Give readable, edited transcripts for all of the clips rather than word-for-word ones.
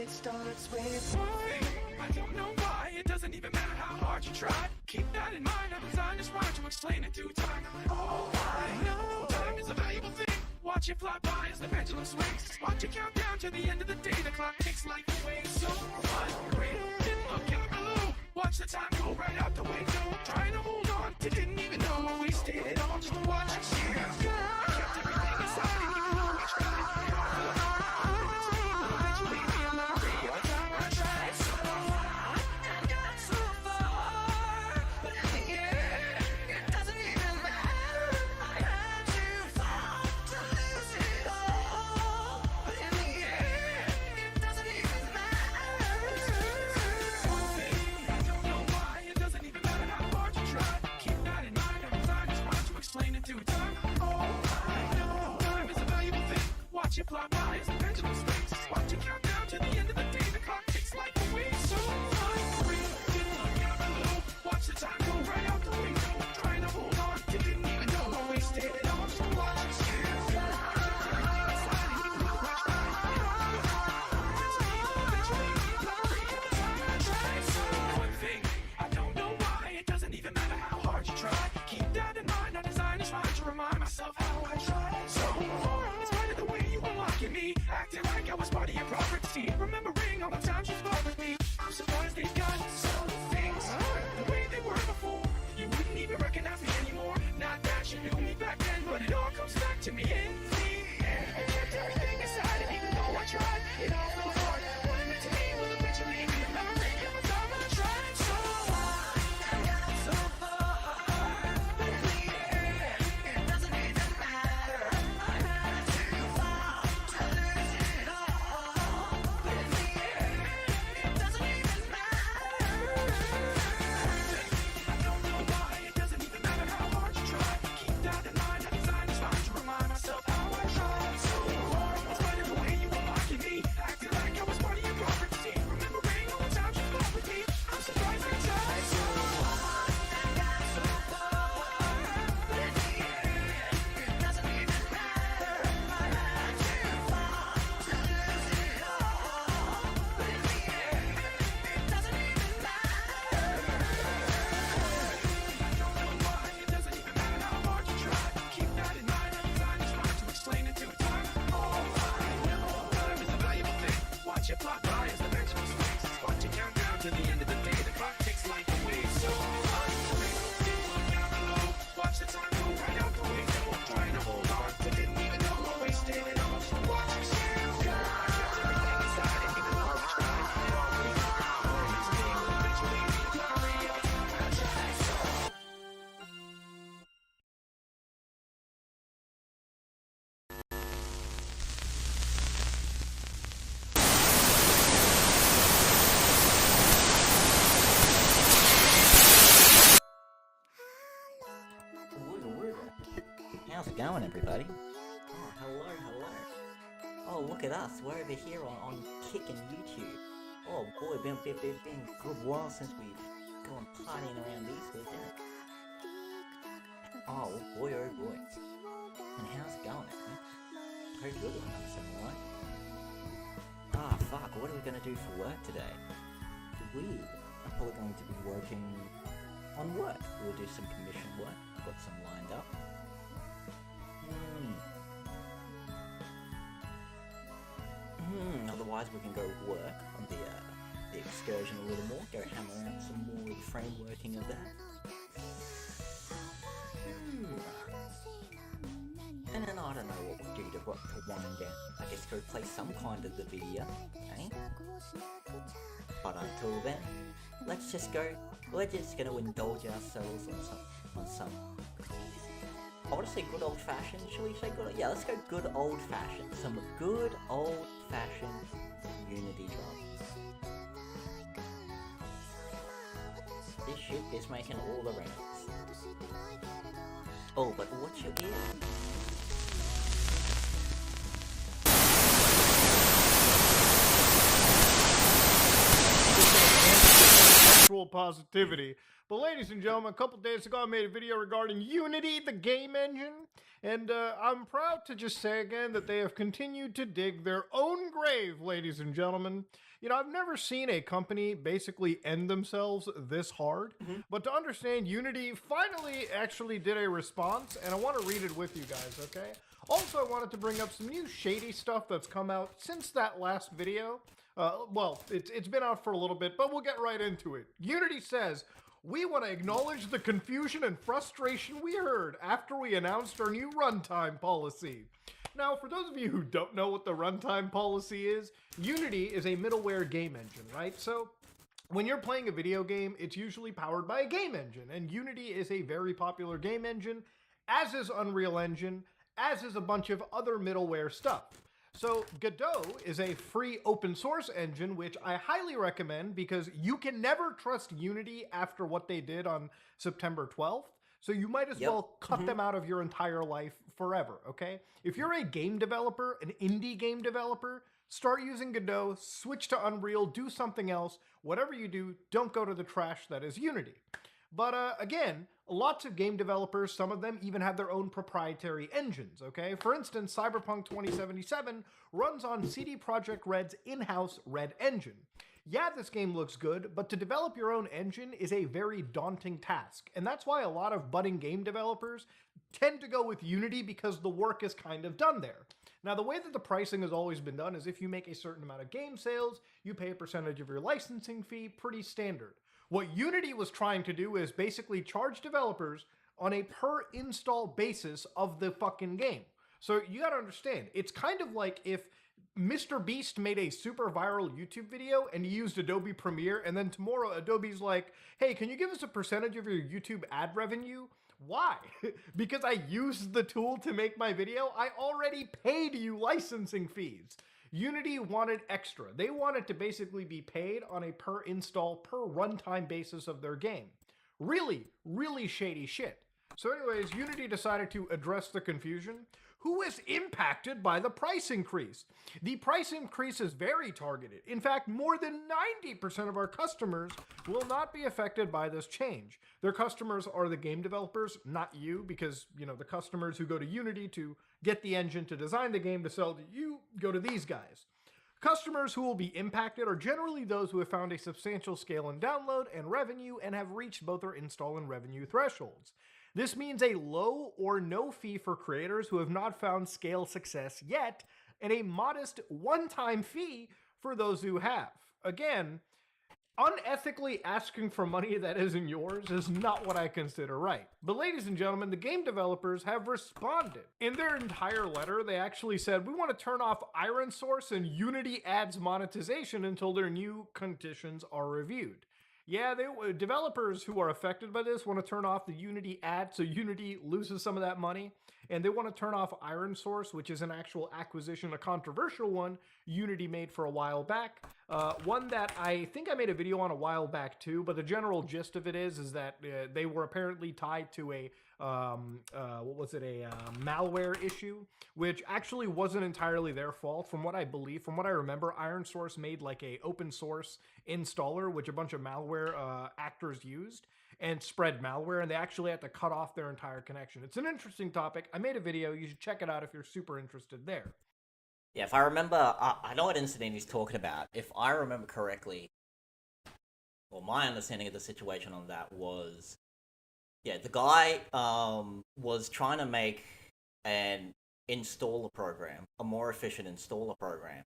it starts with one. I don't know why, it doesn't even matter how hard you try. Keep that in mind, I designed this rhyme to explain it through time. Oh, I know time is a valuable thing. Watch it fly by as the pendulum swings. Watch it count down to the end of the day. The clock takes life away. So ungreat, didn't look out below. Watch the time go right out the window. Trying to hold on to didn't even know. Wasted it all just to watch it share. I kept everything inside and even though I tried, it all fell apart. Eventually realized I tried so hard and got so far, but in the end, it doesn't even matter. I had to fall to lose it all, but in the end, it doesn't even matter. One thing, I don't know why, it doesn't even matter how hard you try. Keep that in mind, I designed this rhyme to explain it through time. Oh, I know time is a valuable thing. Watch it fly by as the pendulum swings. Watch it count down to the end of the day. The clock takes life away. So unreal, didn't look out below. Watch the time go right out the window. Trying to hold on to didn't even know. I wasted it all just to watch it share. I kept everything inside and even though I tried, it all fell apart. Eventually realized every time I tried. So one thing, I don't know why, it doesn't even matter how hard you try. Keep that in mind, I designed this rhyme to remind myself how I tried so hard. In spite of the way you were mocking me, acting like I was part of your property. Remembering all the times you fought with me, I'm surprised they've got some things the way they were before. You wouldn't even recognize me anymore. Not that you knew me back then, but it all comes back to me in the end. I kept everything aside, and even though I tried, it all fell apart. What it meant to me will eventually be a memory of a time I tried so hard and got so far, but in the end, it doesn't even matter. I had to fall to lose it all, but in the end, it doesn't even matter. I don't know why, it doesn't even matter how hard you try. Keep that in mind, I designed this rhyme to remind myself how I tried so hard. In spite of the way you were mocking me, acting like I was part of your property. Remembering all the times you fought with me, I'm surprised I tried so hard and got so far, but in the end, it doesn't even matter. I had to fall to lose it all, but in the end, it doesn't even matter. I don't know why, it doesn't even matter how hard you try. Keep that in mind, I designed this rhyme to explain it through time. Oh, I know time is a valuable thing. Watch it fly by as the pendulum swings. Watch it count down to the end of the day. The clock takes life away. So unreal, didn't look out below. Watch the time go right out the window. Trying to hold on to didn't even know. I wasted it all just to watch it share. I kept everything inside and even though I tried, it all fell apart. This thing will eventually be a memory of a time I tried so. How's it going, everybody? Oh, hello. Oh, look at us. We're over here on Kick and YouTube. Oh boy, been a good while since we've gone partying around these days, isn't it? Oh boy. And how's it going, man? Pretty good, I'm assuming, right? Ah, fuck, what are we gonna do for work today? We are probably going to be working on work. We'll do some commission work. Got some lined up. Otherwise, we can go work on the excursion a little more. Go hammer out some more of the frameworking of that. And then I don't know what we'll do to wind down. I guess go play some kind of the video, eh? But until then, let's just go. We're just gonna indulge ourselves on some. I want to say good old fashioned. Shall we say good? Yeah, let's go good old fashioned. Some good old fashioned Unity drums. This shit is making all the rounds. Oh, but what's your ear? positivity. But ladies and gentlemen, a couple days ago I made a video regarding Unity, the game engine, and I'm proud to just say again that they have continued to dig their own grave, ladies and gentlemen. You know, I've never seen a company basically end themselves this hard, but to understand, Unity finally actually did a response, and I want to read it with you guys, okay? Also, I wanted to bring up some new shady stuff that's come out since that last video. Well, it's been out for a little bit, but we'll get right into it. Unity says, we want to acknowledge the confusion and frustration we heard after we announced our new runtime policy. Now, for those of you who don't know what the runtime policy is, Unity is a middleware game engine, right? So, when you're playing a video game, it's usually powered by a game engine, and Unity is a very popular game engine, as is Unreal Engine, as is a bunch of other middleware stuff. So Godot is a free open source engine, which I highly recommend because you can never trust Unity after what they did on September 12th. So you might as well cut them out of your entire life forever, okay? If you're a game developer, an indie game developer, start using Godot, switch to Unreal, do something else. Whatever you do, don't go to the trash that is Unity. But again, lots of game developers, some of them even have their own proprietary engines, okay? For instance, Cyberpunk 2077 runs on CD Projekt Red's in-house Red engine. Yeah, this game looks good, but to develop your own engine is a very daunting task, and that's why a lot of budding game developers tend to go with Unity because the work is kind of done there. Now, the way that the pricing has always been done is if you make a certain amount of game sales, you pay a percentage of your licensing fee, pretty standard. What Unity was trying to do is basically charge developers on a per install basis of the fucking game. So you gotta understand, it's kind of like if Mr. Beast made a super viral YouTube video and he used Adobe Premiere, and then tomorrow Adobe's like, hey, can you give us a percentage of your YouTube ad revenue? Why? Because I used the tool to make my video? I already paid you licensing fees. Unity wanted extra. They wanted to basically be paid on a per install, per runtime basis of their game. Really, really shady shit. So anyways, Unity decided to address the confusion. Who is impacted by the price increase? The price increase is very targeted. In fact, more than 90% of our customers will not be affected by this change. Their customers are the game developers, not you, because, you know, the customers who go to Unity to get the engine to design the game to sell to you go to these guys. Customers who will be impacted are generally those who have found a substantial scale in download and revenue and have reached both their install and revenue thresholds. This means a low or no fee for creators who have not found scale success yet, and a modest one-time fee for those who have. Again, unethically asking for money that isn't yours is not what I consider right. But ladies and gentlemen, the game developers have responded. In their entire letter, they actually said, we want to turn off Iron Source and Unity Ads monetization until their new conditions are reviewed. Yeah, developers who are affected by this want to turn off the Unity ad so Unity loses some of that money. And they want to turn off Iron Source, which is an actual acquisition, a controversial one Unity made for a while back. One that I think I made a video on a while back too, but the general gist of it is that they were apparently tied to a, malware issue, which actually wasn't entirely their fault. From what I believe, from what I remember, Iron Source made like a open source installer, which a bunch of malware actors used, and spread malware, and they actually had to cut off their entire connection. It's an interesting topic. I made a video. You should check it out if you're super interested there. Yeah, if I remember, I know what incident he's talking about. If I remember correctly, well, my understanding of the situation on that was, yeah, the guy was trying to make an installer program, a more efficient installer program,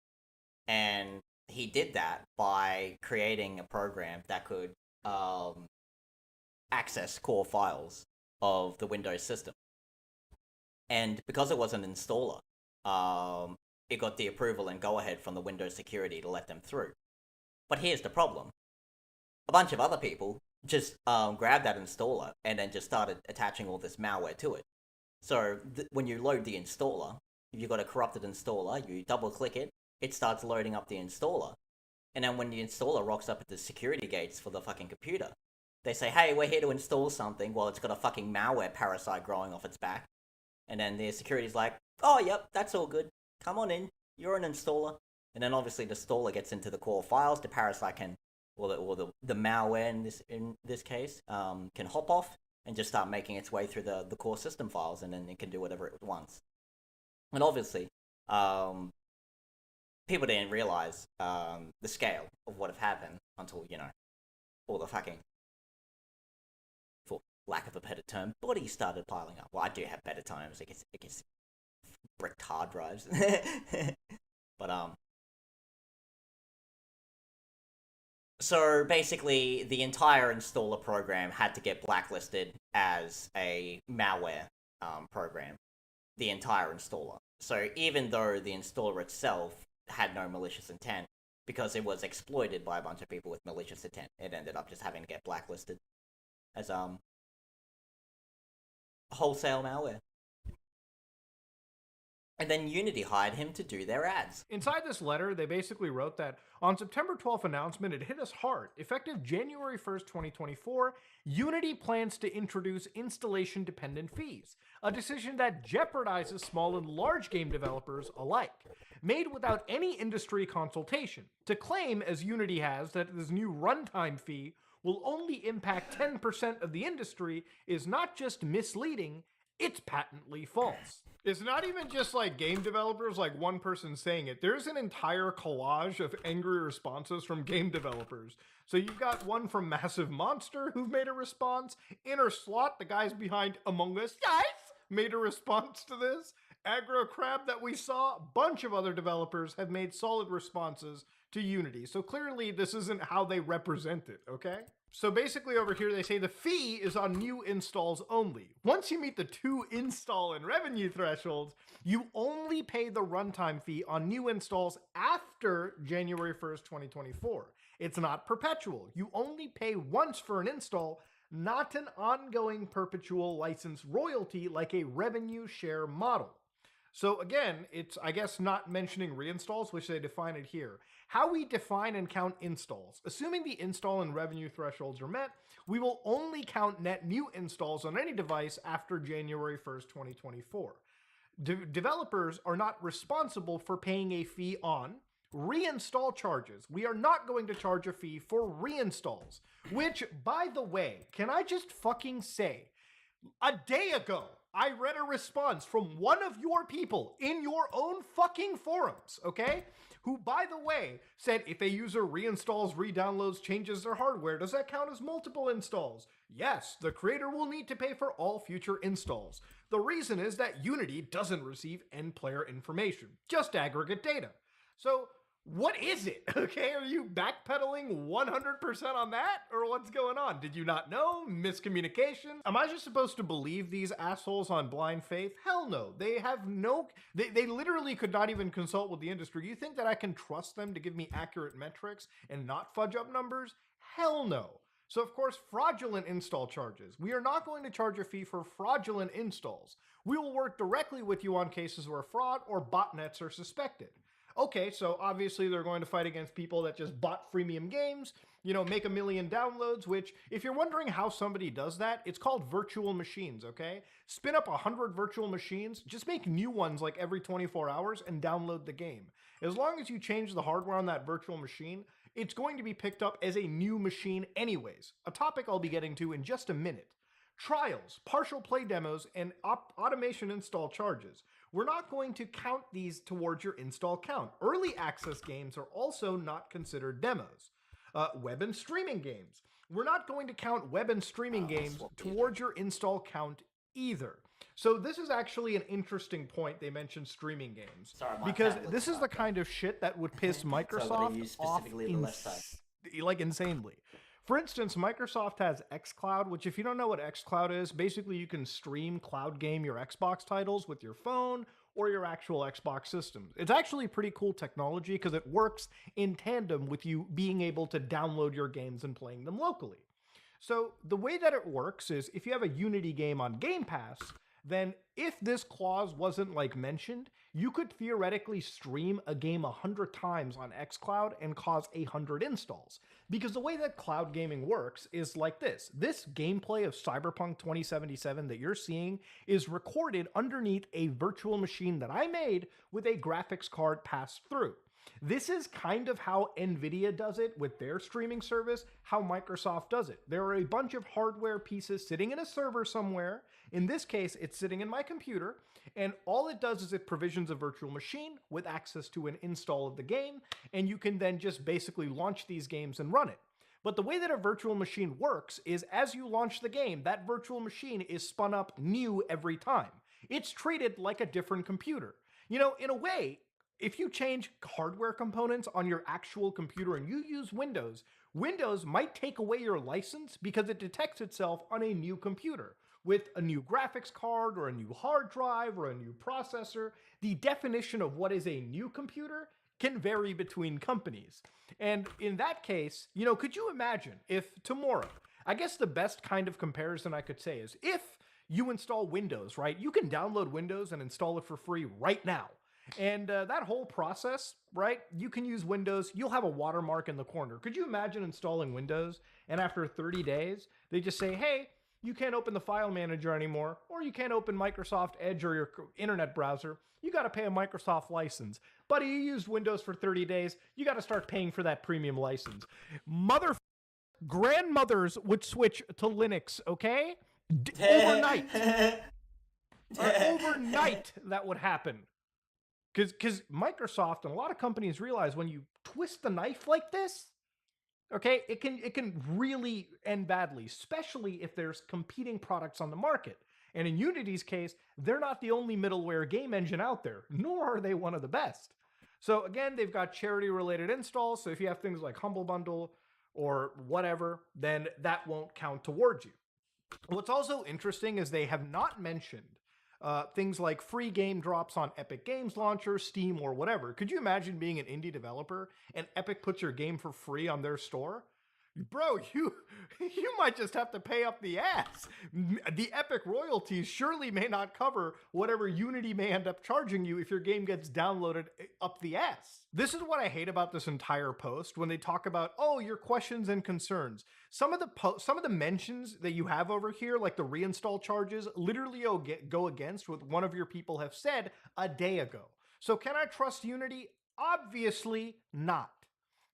and he did that by creating a program that could access core files of the Windows system. And because it was an installer, it got the approval and go-ahead from the Windows security to let them through. But here's the problem. A bunch of other people just grabbed that installer and then just started attaching all this malware to it. So when you load the installer, if you've got a corrupted installer, you double-click it, it starts loading up the installer. And then when the installer rocks up at the security gates for the fucking computer, they say, hey, we're here to install something. Well, it's got a fucking malware parasite growing off its back. And then the security's like, oh, yep, that's all good. Come on in. You're an installer. And then obviously the installer gets into the core files. The parasite can the malware in this case, can hop off and just start making its way through the core system files, and then it can do whatever it wants. And obviously, people didn't realize the scale of what had happened until, all the fucking, for lack of a better term, bodies started piling up. Well, I do have better terms. I guess bricked hard drives. But so basically, the entire installer program had to get blacklisted as a malware program. The entire installer. So even though the installer itself had no malicious intent, because it was exploited by a bunch of people with malicious intent, it ended up just having to get blacklisted as wholesale malware. And then Unity hired him to do their ads. Inside this letter, they basically wrote that on September 12th announcement, it hit us hard. Effective January 1st, 2024, Unity plans to introduce installation-dependent fees, a decision that jeopardizes small and large game developers alike, made without any industry consultation. To claim, as Unity has, that this new runtime fee will only impact 10% of the industry is not just misleading, it's patently false. It's not even just like game developers, like one person saying it. There's an entire collage of angry responses from game developers. So you've got one from Massive Monster who've made a response. Inner Slot, the guys behind Among Us, guys, made a response to this. Aggro Crab that we saw, a bunch of other developers have made solid responses to Unity. So clearly this isn't how they represent it, okay? So basically over here they say the fee is on new installs only. Once you meet the 2 install and revenue thresholds, you only pay the runtime fee on new installs after January 1st, 2024. It's not perpetual. You only pay once for an install, not an ongoing perpetual license royalty like a revenue share model. So again, it's, I guess, not mentioning reinstalls, which they define it here. How we define and count installs. Assuming the install and revenue thresholds are met, we will only count net new installs on any device after January 1st, 2024. Developers are not responsible for paying a fee on reinstall charges. We are not going to charge a fee for reinstalls, which, by the way, can I just fucking say, a day ago, I read a response from one of your people in your own fucking forums, okay? Who, by the way, said if a user reinstalls, redownloads, changes their hardware, does that count as multiple installs? Yes, the creator will need to pay for all future installs. The reason is that Unity doesn't receive end player information, just aggregate data. So, what is it? Okay, are you backpedaling 100% on that? Or what's going on? Did you not know? Miscommunication? Am I just supposed to believe these assholes on blind faith? Hell no. They have no... They literally could not even consult with the industry. You think that I can trust them to give me accurate metrics and not fudge up numbers? Hell no. So of course, fraudulent install charges. We are not going to charge a fee for fraudulent installs. We will work directly with you on cases where fraud or botnets are suspected. Okay, so obviously they're going to fight against people that just bought freemium games, you know, make 1 million downloads, which, if you're wondering how somebody does that, it's called virtual machines, okay? Spin up 100 virtual machines, just make new ones like every 24 hours and download the game. As long as you change the hardware on that virtual machine, it's going to be picked up as a new machine anyways, a topic I'll be getting to in just a minute. Trials, partial play demos, and automation install charges. We're not going to count these towards your install count. Early access games are also not considered demos. Web and streaming games. We're not going to count web and streaming games towards your install count either. So this is actually an interesting point. They mentioned streaming games. Because this is the kind of shit that would piss Microsoft off like insanely. For instance, Microsoft has xCloud, which if you don't know what xCloud is, basically you can stream cloud game your Xbox titles with your phone or your actual Xbox system. It's actually pretty cool technology because it works in tandem with you being able to download your games and playing them locally. So the way that it works is if you have a Unity game on Game Pass, then if this clause wasn't like mentioned, you could theoretically stream a game 100 times on xCloud and cause 100 installs. Because the way that cloud gaming works is like this. This gameplay of Cyberpunk 2077 that you're seeing is recorded underneath a virtual machine that I made with a graphics card passed through. This is kind of how Nvidia does it with their streaming service, how Microsoft does it. There are a bunch of hardware pieces sitting in a server somewhere. In this case, it's sitting in my computer, and all it does is it provisions a virtual machine with access to an install of the game, and you can then just basically launch these games and run it. But the way that a virtual machine works is as you launch the game, that virtual machine is spun up new every time. It's treated like a different computer. You know, in a way, if you change hardware components on your actual computer and you use Windows, Windows might take away your license because it detects itself on a new computer. With a new graphics card or a new hard drive or a new processor, the definition of what is a new computer can vary between companies. And in that case, you know, could you imagine if tomorrow, I guess the best kind of comparison I could say is if you install Windows, right? You can download Windows and install it for free right now. And that whole process, right? You can use Windows. You'll have a watermark in the corner. Could you imagine installing Windows and after 30 days, they just say, hey, you can't open the file manager anymore, or you can't open Microsoft Edge or your internet browser. You got to pay a Microsoft license. Buddy, you used Windows for 30 days. You got to start paying for that premium license. Grandmothers would switch to Linux, okay? Overnight. Overnight, that would happen. Because Microsoft and a lot of companies realize when you twist the knife like this, okay, it can really end badly, especially if there's competing products on the market. And in Unity's case, they're not the only middleware game engine out there, nor are they one of the best. So again, they've got charity-related installs, so if you have things like Humble Bundle or whatever, then that won't count towards you. What's also interesting is they have not mentioned things like free game drops on Epic Games Launcher, Steam, or whatever. Could you imagine being an indie developer and Epic puts your game for free on their store? Bro, you might just have to pay up the ass. The Epic royalties surely may not cover whatever Unity may end up charging you if your game gets downloaded up the ass. This is what I hate about this entire post when they talk about, oh, your questions and concerns. Some of the mentions that you have over here, like the reinstall charges, literally go against what one of your people have said a day ago. So can I trust Unity? Obviously not.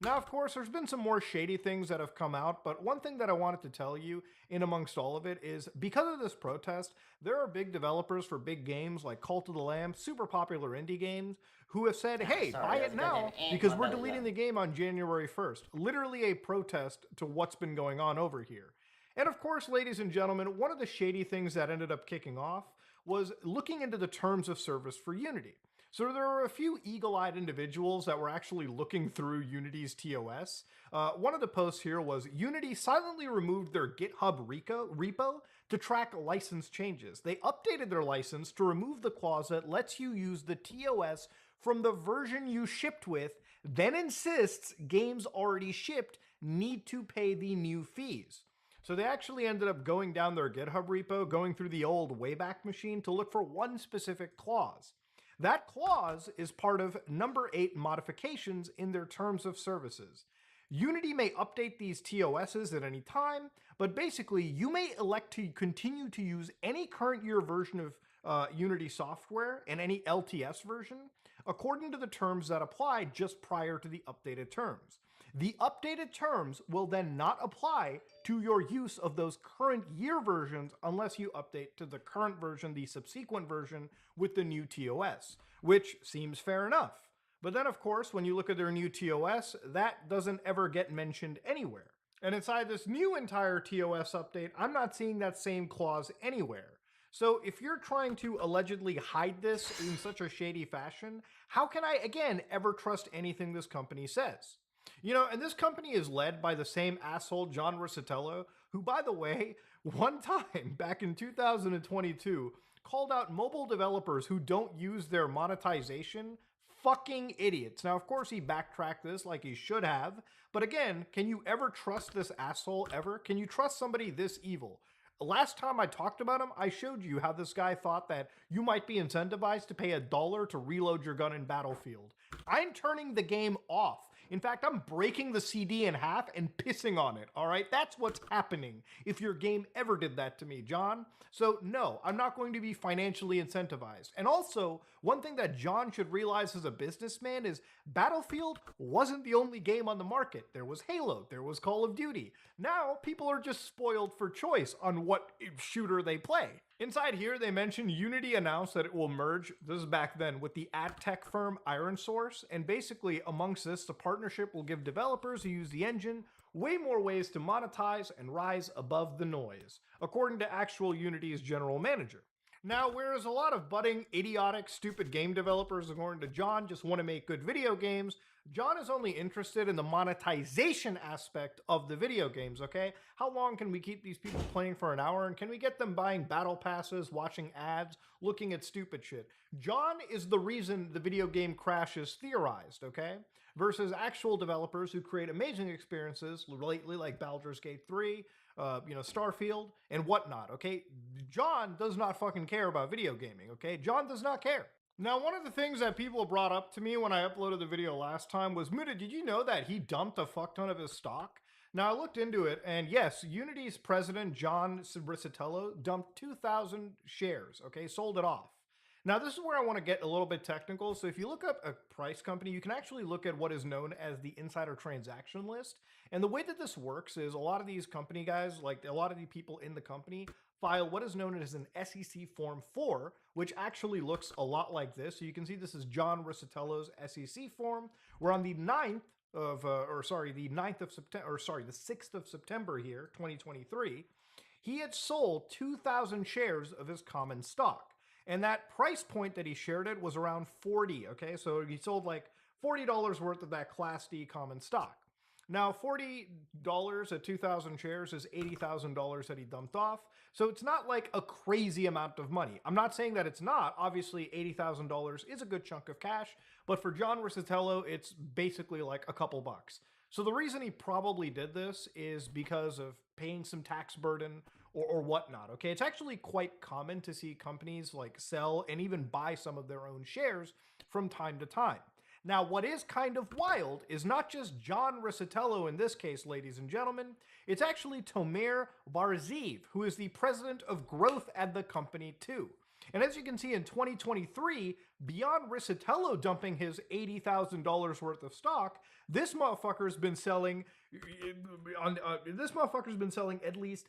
Now, of course, there's been some more shady things that have come out, but one thing that I wanted to tell you in amongst all of it is because of this protest, there are big developers for big games like Cult of the Lamb, super popular indie games, who have said, hey, buy it now because we're deleting the game on January 1st. Literally a protest to what's been going on over here. And of course, ladies and gentlemen, one of the shady things that ended up kicking off was looking into the terms of service for Unity. So there were a few eagle-eyed individuals that were actually looking through Unity's TOS. One of the posts here was Unity silently removed their GitHub repo to track license changes. They updated their license to remove the clause that lets you use the TOS from the version you shipped with, then insists games already shipped need to pay the new fees. So they actually ended up going down their GitHub repo, going through the old Wayback Machine to look for one specific clause. That clause is part of number 8 modifications in their terms of services. Unity may update these TOSs at any time, but basically you may elect to continue to use any current year version of Unity software and any LTS version according to the terms that apply just prior to the updated terms. The updated terms will then not apply to your use of those current year versions unless you update to the current version, the subsequent version, with the new TOS, which seems fair enough. But then, of course, when you look at their new TOS, that doesn't ever get mentioned anywhere. And inside this new entire TOS update, I'm not seeing that same clause anywhere. So if you're trying to allegedly hide this in such a shady fashion, how can I, again, ever trust anything this company says? You know, and this company is led by the same asshole, John Rosatello, who, by the way, one time back in 2022, called out mobile developers who don't use their monetization fucking idiots. Now, of course, he backtracked this like he should have, but again, can you ever trust this asshole ever? Can you trust somebody this evil? Last time I talked about him, I showed you how this guy thought that you might be incentivized to pay $1 to reload your gun in Battlefield. I'm turning the game off In fact, I'm breaking the CD in half and pissing on it, all right? That's what's happening if your game ever did that to me, John. So no, I'm not going to be financially incentivized. And also, one thing that John should realize as a businessman is Battlefield wasn't the only game on the market. There was Halo, there was Call of Duty. Now, people are just spoiled for choice on what shooter they play. Inside here, they mentioned Unity announced that it will merge, this is back then, with the ad tech firm ironSource, and basically amongst this, the partnership will give developers who use the engine way more ways to monetize and rise above the noise, according to actual Unity's general manager. Now, whereas a lot of budding, idiotic, stupid game developers, according to John, just want to make good video games, John is only interested in the monetization aspect of the video games, okay? How long can we keep these people playing for an hour, and can we get them buying battle passes, watching ads, looking at stupid shit? John is the reason the video game crash is theorized, okay? Versus actual developers who create amazing experiences, lately like Baldur's Gate 3, Starfield, and whatnot, okay? John does not fucking care about video gaming, okay? John does not care. Now, one of the things that people brought up to me when I uploaded the video last time was, Muda, did you know that he dumped a fuck ton of his stock? Now, I looked into it, and yes, Unity's president, John Riccitello, dumped 2,000 shares, okay? Sold it off. Now, this is where I want to get a little bit technical. So if you look up a price company, you can actually look at what is known as the insider transaction list. And the way that this works is a lot of these company guys, like a lot of the people in the company, file what is known as an SEC Form 4, which actually looks a lot like this. So you can see this is John Riccitello's SEC form, where on the 9th of, the 9th of September, the 6th of September here, 2023, he had sold 2,000 shares of his common stock. And that price point that he shared it was around 40, okay? So he sold like $40 worth of that Class D common stock. Now, $40 at 2,000 shares is $80,000 that he dumped off. So it's not like a crazy amount of money. I'm not saying that it's not. Obviously, $80,000 is a good chunk of cash. But for John Riccitello, it's basically like a couple bucks. So the reason he probably did this is because of paying some tax burden or whatnot, okay? It's actually quite common to see companies like sell and even buy some of their own shares from time to time. Now, what is kind of wild is not just John Riccitello in this case, ladies and gentlemen, it's actually Tomer Varziv, who is the president of growth at the company too. And as you can see in 2023, beyond Riccitello dumping his $80,000 worth of stock, this motherfucker's been selling at least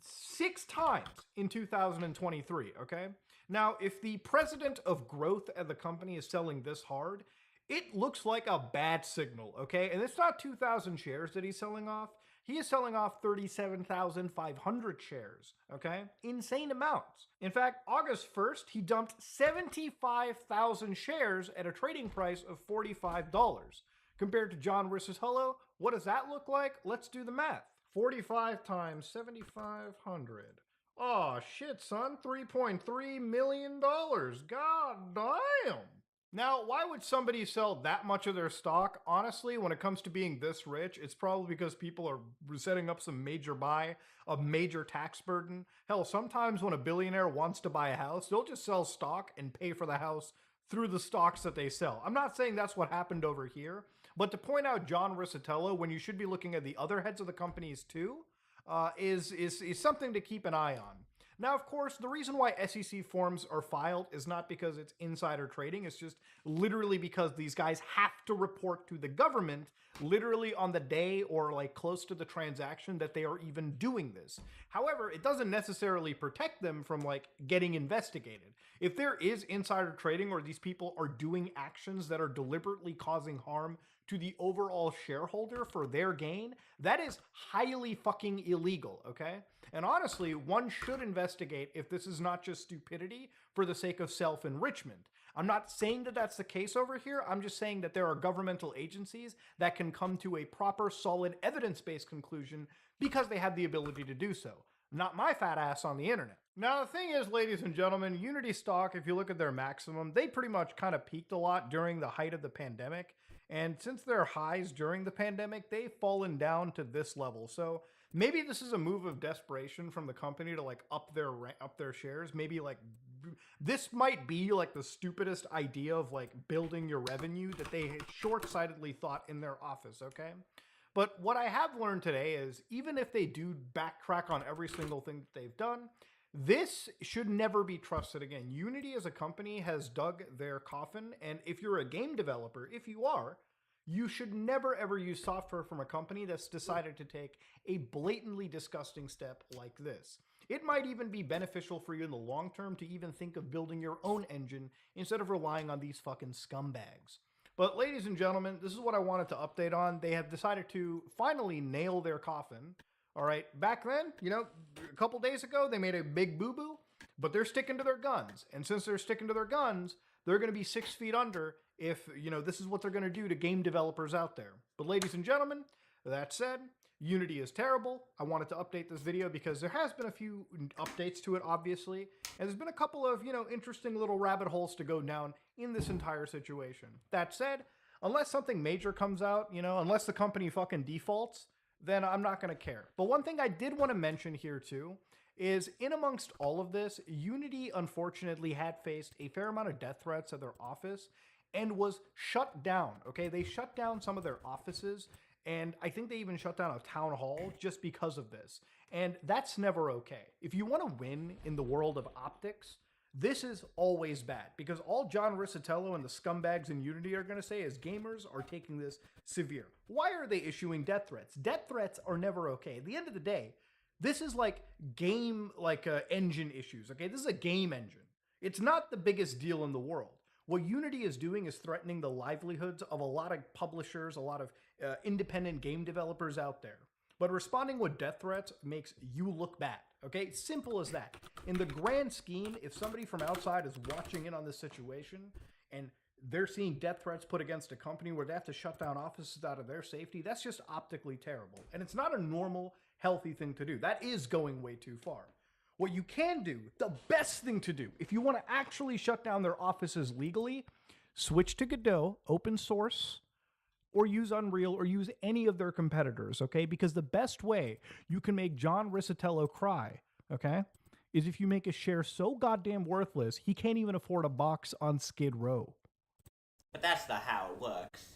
6 times in 2023, okay? Now, if the president of growth at the company is selling this hard, it looks like a bad signal, okay? And it's not 2,000 shares that he's selling off. He is selling off 37,500 shares, okay? Insane amounts. In fact, August 1st, he dumped 75,000 shares at a trading price of $45. Compared to John Riccitello, what does that look like? Let's do the math. 45 times 7,500. Oh shit, son, $3.3 million. God damn. Now, why would somebody sell that much of their stock? Honestly, when it comes to being this rich, it's probably because people are setting up some major buy, a major tax burden. Hell, sometimes when a billionaire wants to buy a house, they'll just sell stock and pay for the house through the stocks that they sell. I'm not saying that's what happened over here, but to point out John Riccitello, when you should be looking at the other heads of the companies too, is something to keep an eye on. Now, of course, the reason why SEC forms are filed is not because it's insider trading. It's just literally because these guys have to report to the government literally on the day or like close to the transaction that they are even doing this. However, it doesn't necessarily protect them from like getting investigated. If there is insider trading or these people are doing actions that are deliberately causing harm to the overall shareholder for their gain, that is highly fucking illegal, okay? And honestly, one should investigate if this is not just stupidity for the sake of self-enrichment. I'm not saying that that's the case over here. I'm just saying that there are governmental agencies that can come to a proper, solid, evidence-based conclusion because they have the ability to do so. Not my fat ass on the internet. Now, the thing is, ladies and gentlemen, Unity stock, if you look at their maximum, they pretty much kind of peaked a lot during the height of the pandemic. And since their highs during the pandemic, they've fallen down to this level. So maybe this is a move of desperation from the company to like up their shares, maybe like this might be like the stupidest idea of like building your revenue that they short-sightedly thought in their office, okay? But what I have learned today is even if they do backtrack on every single thing that they've done, this should never be trusted again. Unity as a company has dug their coffin, and if you're a game developer, if you are, you should never ever use software from a company that's decided to take a blatantly disgusting step like this. It might even be beneficial for you in the long term to even think of building your own engine instead of relying on these fucking scumbags. But ladies and gentlemen, this is what I wanted to update on. They have decided to finally nail their coffin. All right, back then, you know, a couple days ago, they made a big boo-boo, but they're sticking to their guns. And since they're sticking to their guns, they're going to be 6 feet under if, you know, this is what they're going to do to game developers out there. But ladies and gentlemen, that said, Unity is terrible. I wanted to update this video because there has been a few updates to it, obviously, and there's been a couple of, you know, interesting little rabbit holes to go down in this entire situation. That said, unless something major comes out, you know, unless the company fucking defaults, then I'm not going to care. But one thing I did want to mention here too is in amongst all of this, Unity unfortunately had faced a fair amount of death threats at their office and was shut down, okay? They shut down some of their offices, and I think they even shut down a town hall just because of this. And that's never okay. If you want to win in the world of optics, this is always bad, because all John Riccitello and the scumbags in Unity are going to say is gamers are taking this severe. Why are they issuing death threats? Death threats are never okay. At the end of the day, this is like game, engine issues, okay? This is a game engine. It's not the biggest deal in the world. What Unity is doing is threatening the livelihoods of a lot of publishers, a lot of independent game developers out there. But responding with death threats makes you look bad, okay? Simple as that. In the grand scheme, if somebody from outside is watching in on this situation and they're seeing death threats put against a company where they have to shut down offices out of their safety, that's just optically terrible. And it's not a normal, healthy thing to do. That is going way too far. What you can do, the best thing to do, if you want to actually shut down their offices legally, switch to Godot, open source, or use Unreal, or use any of their competitors, okay? Because the best way you can make John Riccitello cry, okay, is if you make a share so goddamn worthless, he can't even afford a box on Skid Row. But that's not how it works.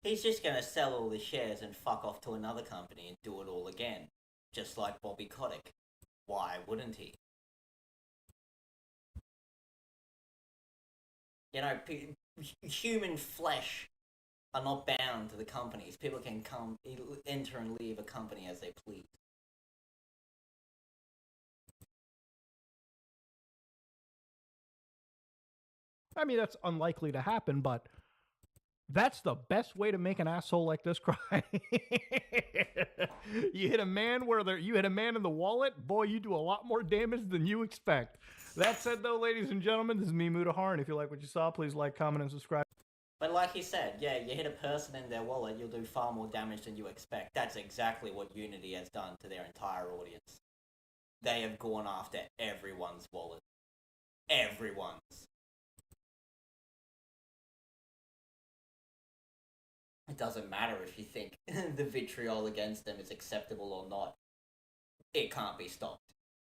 He's just gonna sell all the shares and fuck off to another company and do it all again. Just like Bobby Kotick. Why wouldn't he? You know, human flesh are not bound to the companies. People can come, enter and leave a company as they please. I mean, that's unlikely to happen, but that's the best way to make an asshole like this cry. You hit a man you hit a man in the wallet, boy, you do a lot more damage than you expect. That said, though, ladies and gentlemen, this is me, Mudahar, and if you like what you saw, please like, comment, and subscribe. But like he said, yeah, you hit a person in their wallet, you'll do far more damage than you expect. That's exactly what Unity has done to their entire audience. They have gone after everyone's wallet. Everyone's. It doesn't matter if you think the vitriol against them is acceptable or not. It can't be stopped.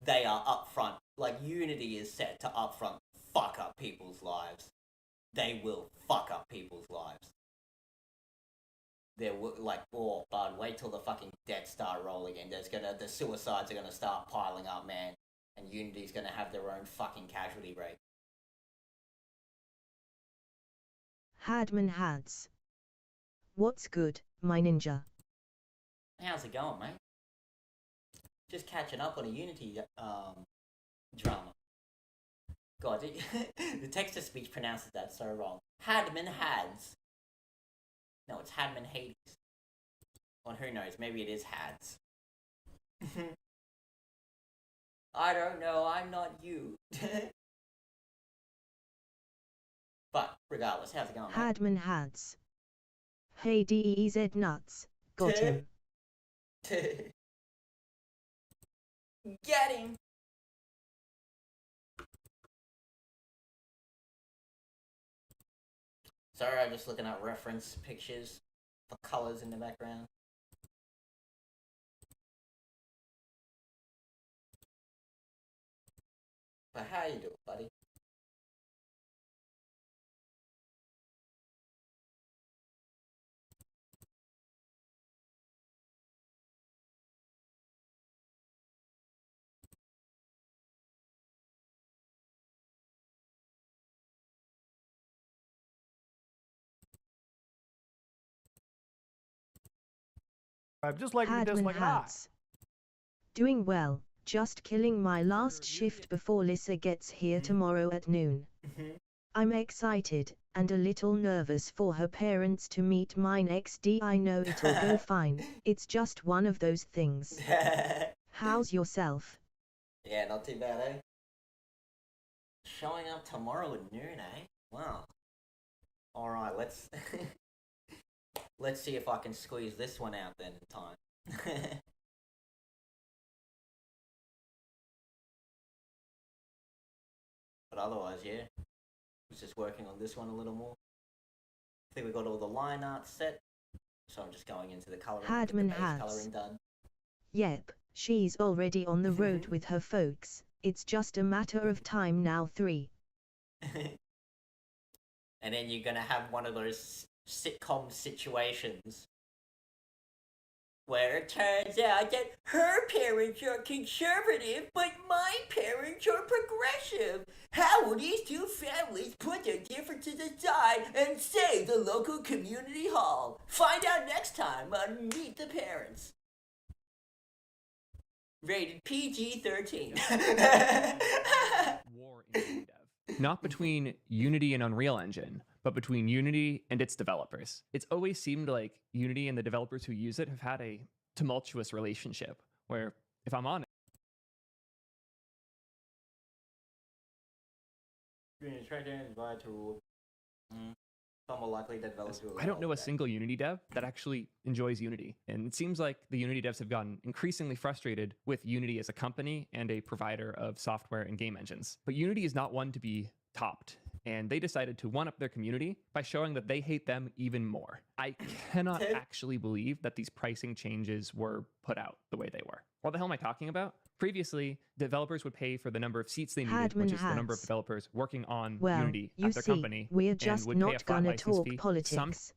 They are upfront. Like, Unity is set to upfront fuck up people's lives. They will fuck up people's lives. They're like, oh, bud, wait till the fucking debts start rolling in. The suicides are gonna start piling up, man. And Unity's gonna have their own fucking casualty rate. Hadman Hads. What's good, my ninja? How's it going, mate? Just catching up on a Unity drama. God, the text-to-speech pronounces that so wrong. Hadman Hads. No, it's Hadman Hades. Or who knows, maybe it is Hads. I don't know, I'm not you. But, regardless, how's it going, mate? Hadman Hads. Hey DEZ nuts. Got him. Get him! Sorry, I'm just looking at reference pictures for colors in the background. But how you doing, buddy? I'm just like to be Hadman like an eye. Hads. Doing well, just killing my last shift before Lissa gets here tomorrow at noon. I'm excited, and a little nervous for her parents to meet my XD. I know it'll go fine, it's just one of those things. How's yourself? Yeah, not too bad, eh? Showing up tomorrow at noon, eh? Wow. Alright, let's... let's see if I can squeeze this one out then in time. But otherwise, yeah. Was just working on this one a little more. I think we got all the line art set. So I'm just going into the colouring. Hadman the base Hads. colouring done. Yep, she's already on the road with her folks. It's just a matter of time now. 3. And then you're gonna have one of those sitcom situations where it turns out that her parents are conservative, but my parents are progressive. How will these two families put their differences aside and save the local community hall? Find out next time on Meet the Parents. Rated PG-13. War in game dev. Not between Unity and Unreal Engine, but between Unity and its developers. It's always seemed like Unity and the developers who use it have had a tumultuous relationship, where, if I'm honest, Far more likely that developers will I don't know a that. single Unity dev that actually enjoys Unity. And it seems like the Unity devs have gotten increasingly frustrated with Unity as a company and a provider of software and game engines. But Unity is not one to be topped. And they decided to one-up their community by showing that they hate them even more. I cannot actually believe that these pricing changes were put out the way they were. What the hell am I talking about? Previously, developers would pay for the number of seats they needed, Hadman which is the number of Hads. developers working on Well, Unity you at their see, company, we're and just would pay a not flat gonna license talk fee. politics.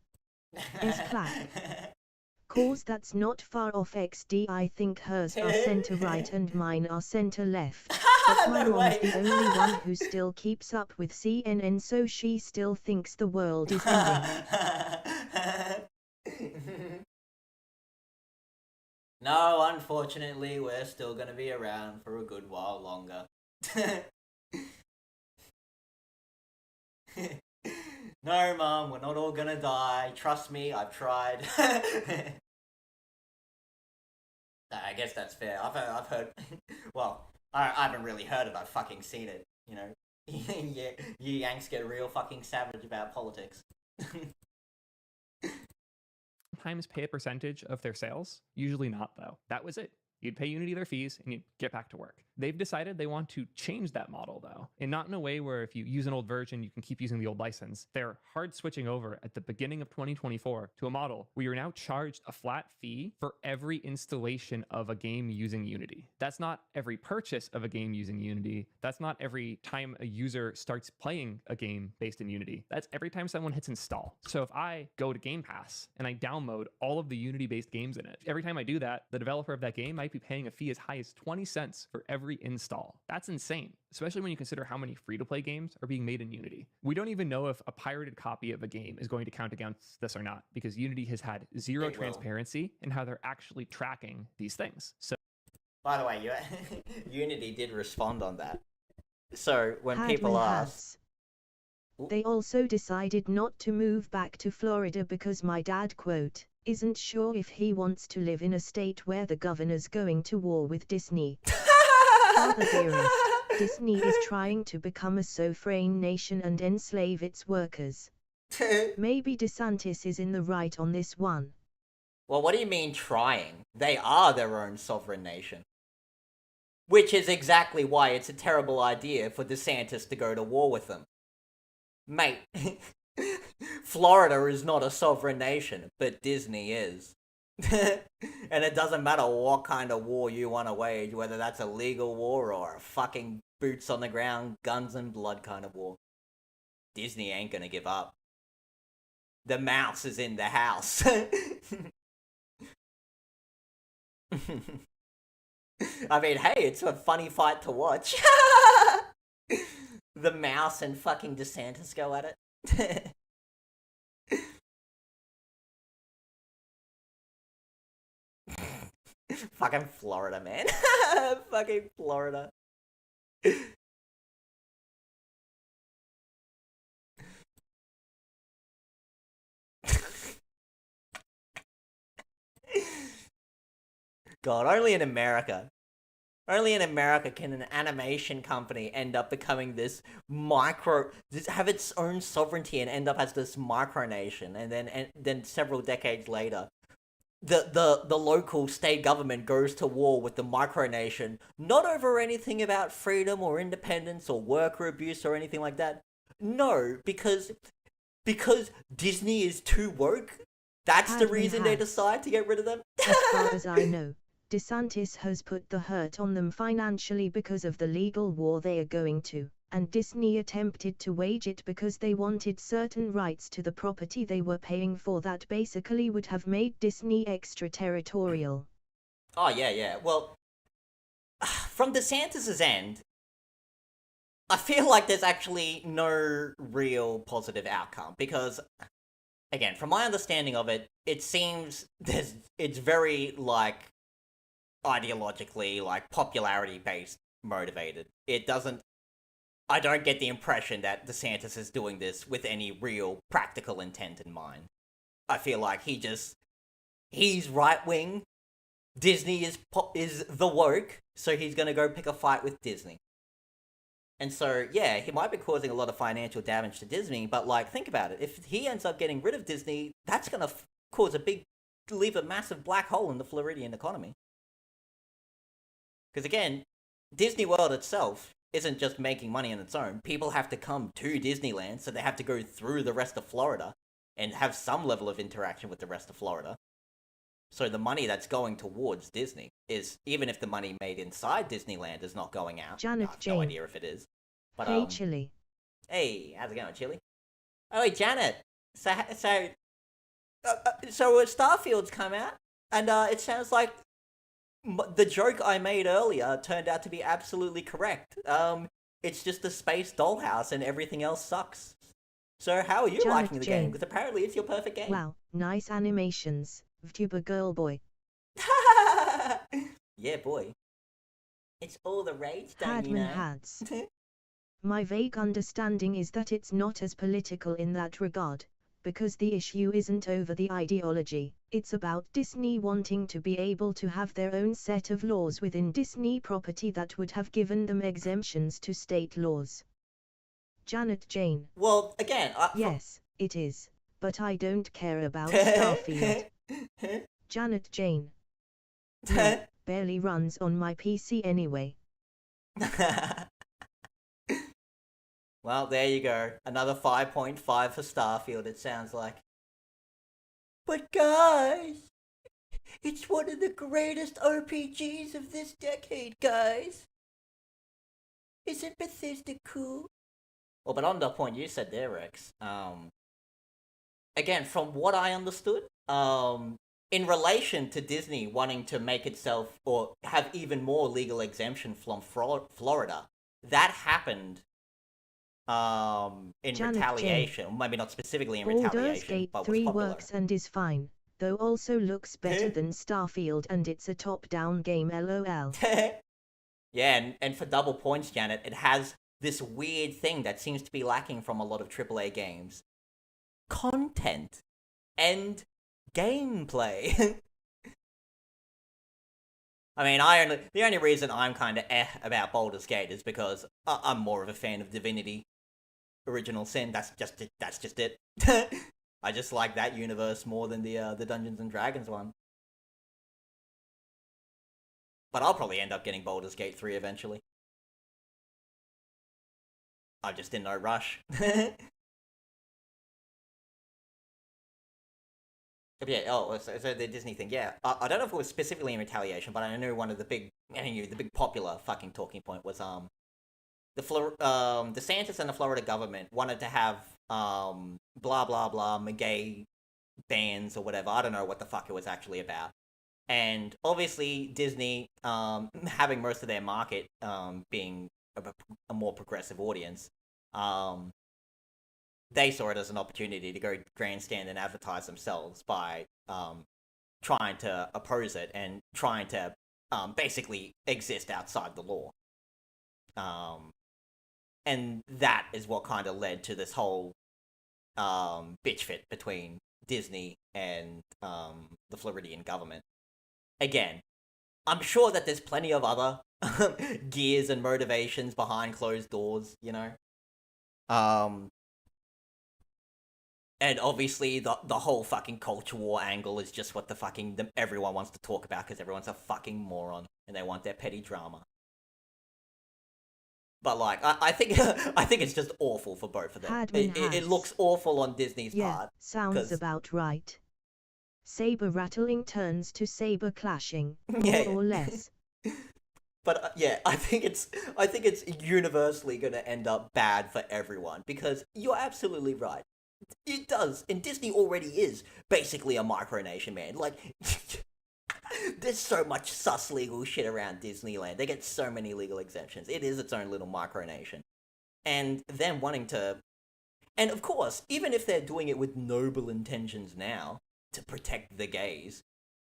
Cause that's not far off. XD. I think hers are center right and mine are center left. But my No mom's way. the only one who still keeps up with CNN, so she still thinks the world is ending. No, unfortunately, we're still gonna be around for a good while longer. No, Mom, we're not all gonna die. Trust me, I've tried. I guess that's fair. I've heard. Well, I haven't really heard it. I've fucking seen it. You know, yeah, you Yanks get real fucking savage about politics. Sometimes pay a percentage of their sales. Usually not, though. That was it. You'd pay Unity their fees and you'd get back to work. They've decided they want to change that model, though, and not in a way where if you use an old version, you can keep using the old license. They're hard switching over at the beginning of 2024 to a model where you're now charged a flat fee for every installation of a game using Unity. That's not every purchase of a game using Unity. That's not every time a user starts playing a game based in Unity. That's every time someone hits install. So if I go to Game Pass and I download all of the Unity-based games in it, every time I do that, the developer of that game might be paying a fee as high as 20 cents for every install. That's insane, especially when you consider how many free-to-play games are being made in Unity. We don't even know if a pirated copy of a game is going to count against this or not, because Unity has had zero It will. transparency in how they're actually tracking these things. So By the way, Unity did respond on that. So when Hadman people ask, Hads. They also decided not to move back to Florida because my dad, quote, isn't sure if he wants to live in a state where the governor's going to war with Disney. Father dearest, Disney is trying to become a sovereign nation and enslave its workers. Maybe DeSantis is in the right on this one. well, what do you mean trying? They are their own sovereign nation. Which is exactly why it's a terrible idea for DeSantis to go to war with them. Mate, Florida is not a sovereign nation, but Disney is. And it doesn't matter what kind of war you want to wage, whether that's a legal war or a fucking boots on the ground, guns and blood kind of war. Disney ain't gonna give up. The mouse is in the house. I mean, hey, it's a funny fight to watch. The mouse and fucking DeSantis go at it. Fucking Florida, man. Fucking Florida. God, only in America. Only in America can an animation company end up becoming this have its own sovereignty and end up as this micronation, and then several decades later, the local state government goes to war with the micronation, not over anything about freedom or independence or worker abuse or anything like that. No, because Disney is too woke. That's the reason they decide to get rid of them. As far as I know, DeSantis has put the hurt on them financially because of the legal war they are going to, and Disney attempted to wage it because they wanted certain rights to the property they were paying for that basically would have made Disney extraterritorial. Oh, yeah. Well, from DeSantis' end, I feel like there's actually no real positive outcome because, again, from my understanding of it, it seems it's very, like, ideologically, like, popularity-based motivated. I don't get the impression that DeSantis is doing this with any real practical intent in mind. I feel like he's right-wing, Disney is the woke, so he's gonna go pick a fight with Disney. And so, yeah, he might be causing a lot of financial damage to Disney, but, like, think about it. If he ends up getting rid of Disney, that's gonna leave a massive black hole in the Floridian economy. Because, again, Disney World itself isn't just making money on its own. People have to come to Disneyland, so they have to go through the rest of Florida and have some level of interaction with the rest of Florida. So the money that's going towards Disney is, even if the money made inside Disneyland is not going out. Janet I have Jane. no idea if it is. But, Hey, Chili. Hey, how's it going, Chili? Oh, hey, Janet. So Starfield's come out, and it sounds like the joke I made earlier turned out to be absolutely correct. It's just a space dollhouse and everything else sucks. So how are you Janet liking the game? Jane. Because apparently it's your perfect game. Wow, nice animations. VTuber girl boy. Yeah, boy. It's all the rage, don't you Hadman know? Hads. My vague understanding is that it's not as political in that regard, because the issue isn't over the ideology, it's about Disney wanting to be able to have their own set of laws within Disney property that would have given them exemptions to state laws. Janet Jane. Well, again, Yes, it is, but I don't care about Starfield. Janet Jane. No, barely runs on my PC anyway. Well, there you go. Another 5.5 for Starfield, it sounds like. But guys, it's one of the greatest RPGs of this decade, guys. Isn't Bethesda cool? Well, but on the point you said there, Rex, again, from what I understood, in relation to Disney wanting to make itself, or have even more legal exemption from Florida, that happened in Janet retaliation. Jane. Maybe not specifically in Baldur's retaliation, Gate but 3 was popular. works and is fine, though also looks better than Starfield and it's a top-down game lol. Yeah, and for double points, Janet, it has this weird thing that seems to be lacking from a lot of AAA games. Content and gameplay. I mean, the only reason I'm kind of about Baldur's Gate is because I'm more of a fan of Divinity Original Sin. That's just it. I just like that universe more than the Dungeons and Dragons one. But I'll probably end up getting Baldur's Gate 3 eventually. I'm just in no rush. Yeah. Oh, so the Disney thing. Yeah. I don't know if it was specifically in retaliation, but I know one of the big, the big popular fucking talking point was DeSantis and the Florida government wanted to have blah blah blah McGay bans or whatever. I don't know what the fuck it was actually about. And obviously Disney, having most of their market being a more progressive audience, they saw it as an opportunity to go grandstand and advertise themselves by trying to oppose it and trying to basically exist outside the law. And that is what kind of led to this whole bitch fit between Disney and the Floridian government. Again, I'm sure that there's plenty of other gears and motivations behind closed doors, you know? And obviously the whole fucking culture war angle is just what everyone wants to talk about because everyone's a fucking moron and they want their petty drama. But like, I think I think it's just awful for both of them. It looks awful on Disney's part. Sounds about right. Saber rattling turns to saber clashing, more or less. But I think it's universally going to end up bad for everyone because you're absolutely right. It does, and Disney already is basically a micronation, man. Like, there's so much sus legal shit around Disneyland. They get so many legal exemptions. It is its own little micronation. And them wanting to... And of course, even if they're doing it with noble intentions now, to protect the gays,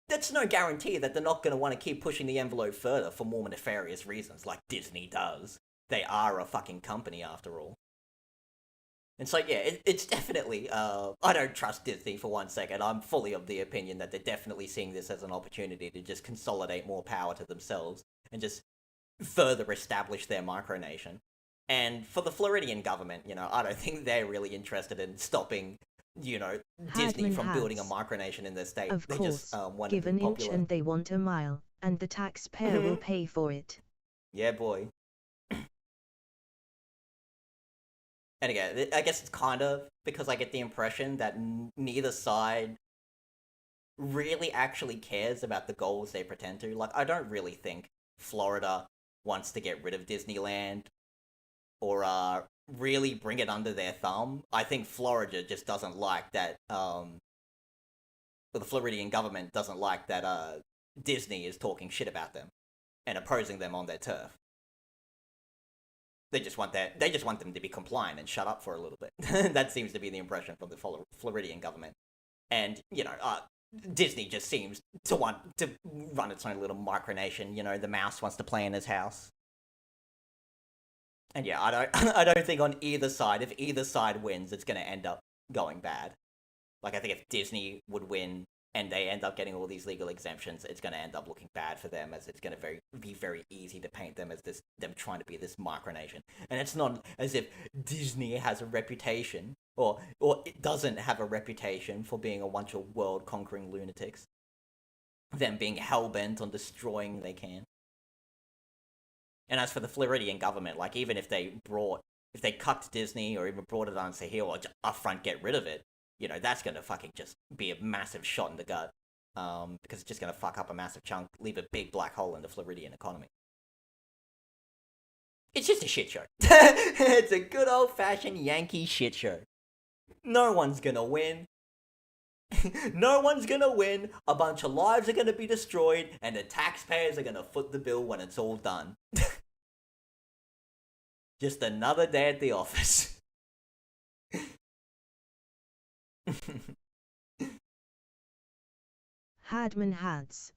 that's no guarantee that they're not going to want to keep pushing the envelope further for more nefarious reasons, like Disney does. They are a fucking company, after all. And so, yeah, it's definitely, I don't trust Disney for 1 second. I'm fully of the opinion that they're definitely seeing this as an opportunity to just consolidate more power to themselves and just further establish their micronation. And for the Floridian government, I don't think they're really interested in stopping, Disney from building a micronation in their state. Of they course, just want give to an be inch popular. and they want a mile, and the taxpayer will pay for it. Yeah, boy. And again, I guess it's kind of because I get the impression that neither side really actually cares about the goals they pretend to. Like, I don't really think Florida wants to get rid of Disneyland or really bring it under their thumb. I think Florida just doesn't like that, or the Floridian government doesn't like that Disney is talking shit about them and opposing them on their turf. They just want them to be compliant and shut up for a little bit. That seems to be the impression from the Floridian government. And, Disney just seems to want to run its own little micronation. The mouse wants to play in his house. And yeah, I don't think on either side, if either side wins, it's going to end up going bad. Like, I think if Disney would win and they end up getting all these legal exemptions, it's going to end up looking bad for them, as it's going to be very easy to paint them as them trying to be this micronation. And it's not as if Disney has a reputation, or it doesn't have a reputation for being a bunch of world-conquering lunatics. Them being hell-bent on destroying they can. And as for the Floridian government, like, even if they cut Disney, or even brought it on and say, here, or upfront get rid of it, that's going to fucking just be a massive shot in the gut. Because it's just going to fuck up a massive chunk, leave a big black hole in the Floridian economy. It's just a shit show. It's a good old-fashioned Yankee shit show. No one's going to win. No one's going to win. A bunch of lives are going to be destroyed, and the taxpayers are going to foot the bill when it's all done. Just another day at the office. Hadman Hads.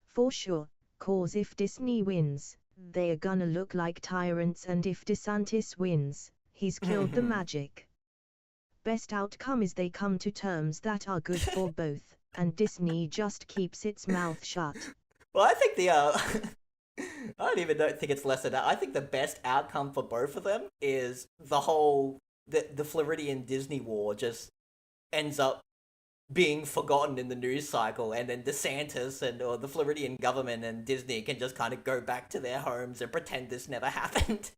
For sure, cause if Disney wins, they're gonna look like tyrants, and if DeSantis wins, he's killed the magic. Best outcome is they come to terms that are good for both, and Disney just keeps its mouth shut. Well, I think don't think it's less than that. I think the best outcome for both of them is the whole the Floridian Disney war just ends up being forgotten in the news cycle, and then DeSantis or the Floridian government and Disney can just kind of go back to their homes and pretend this never happened.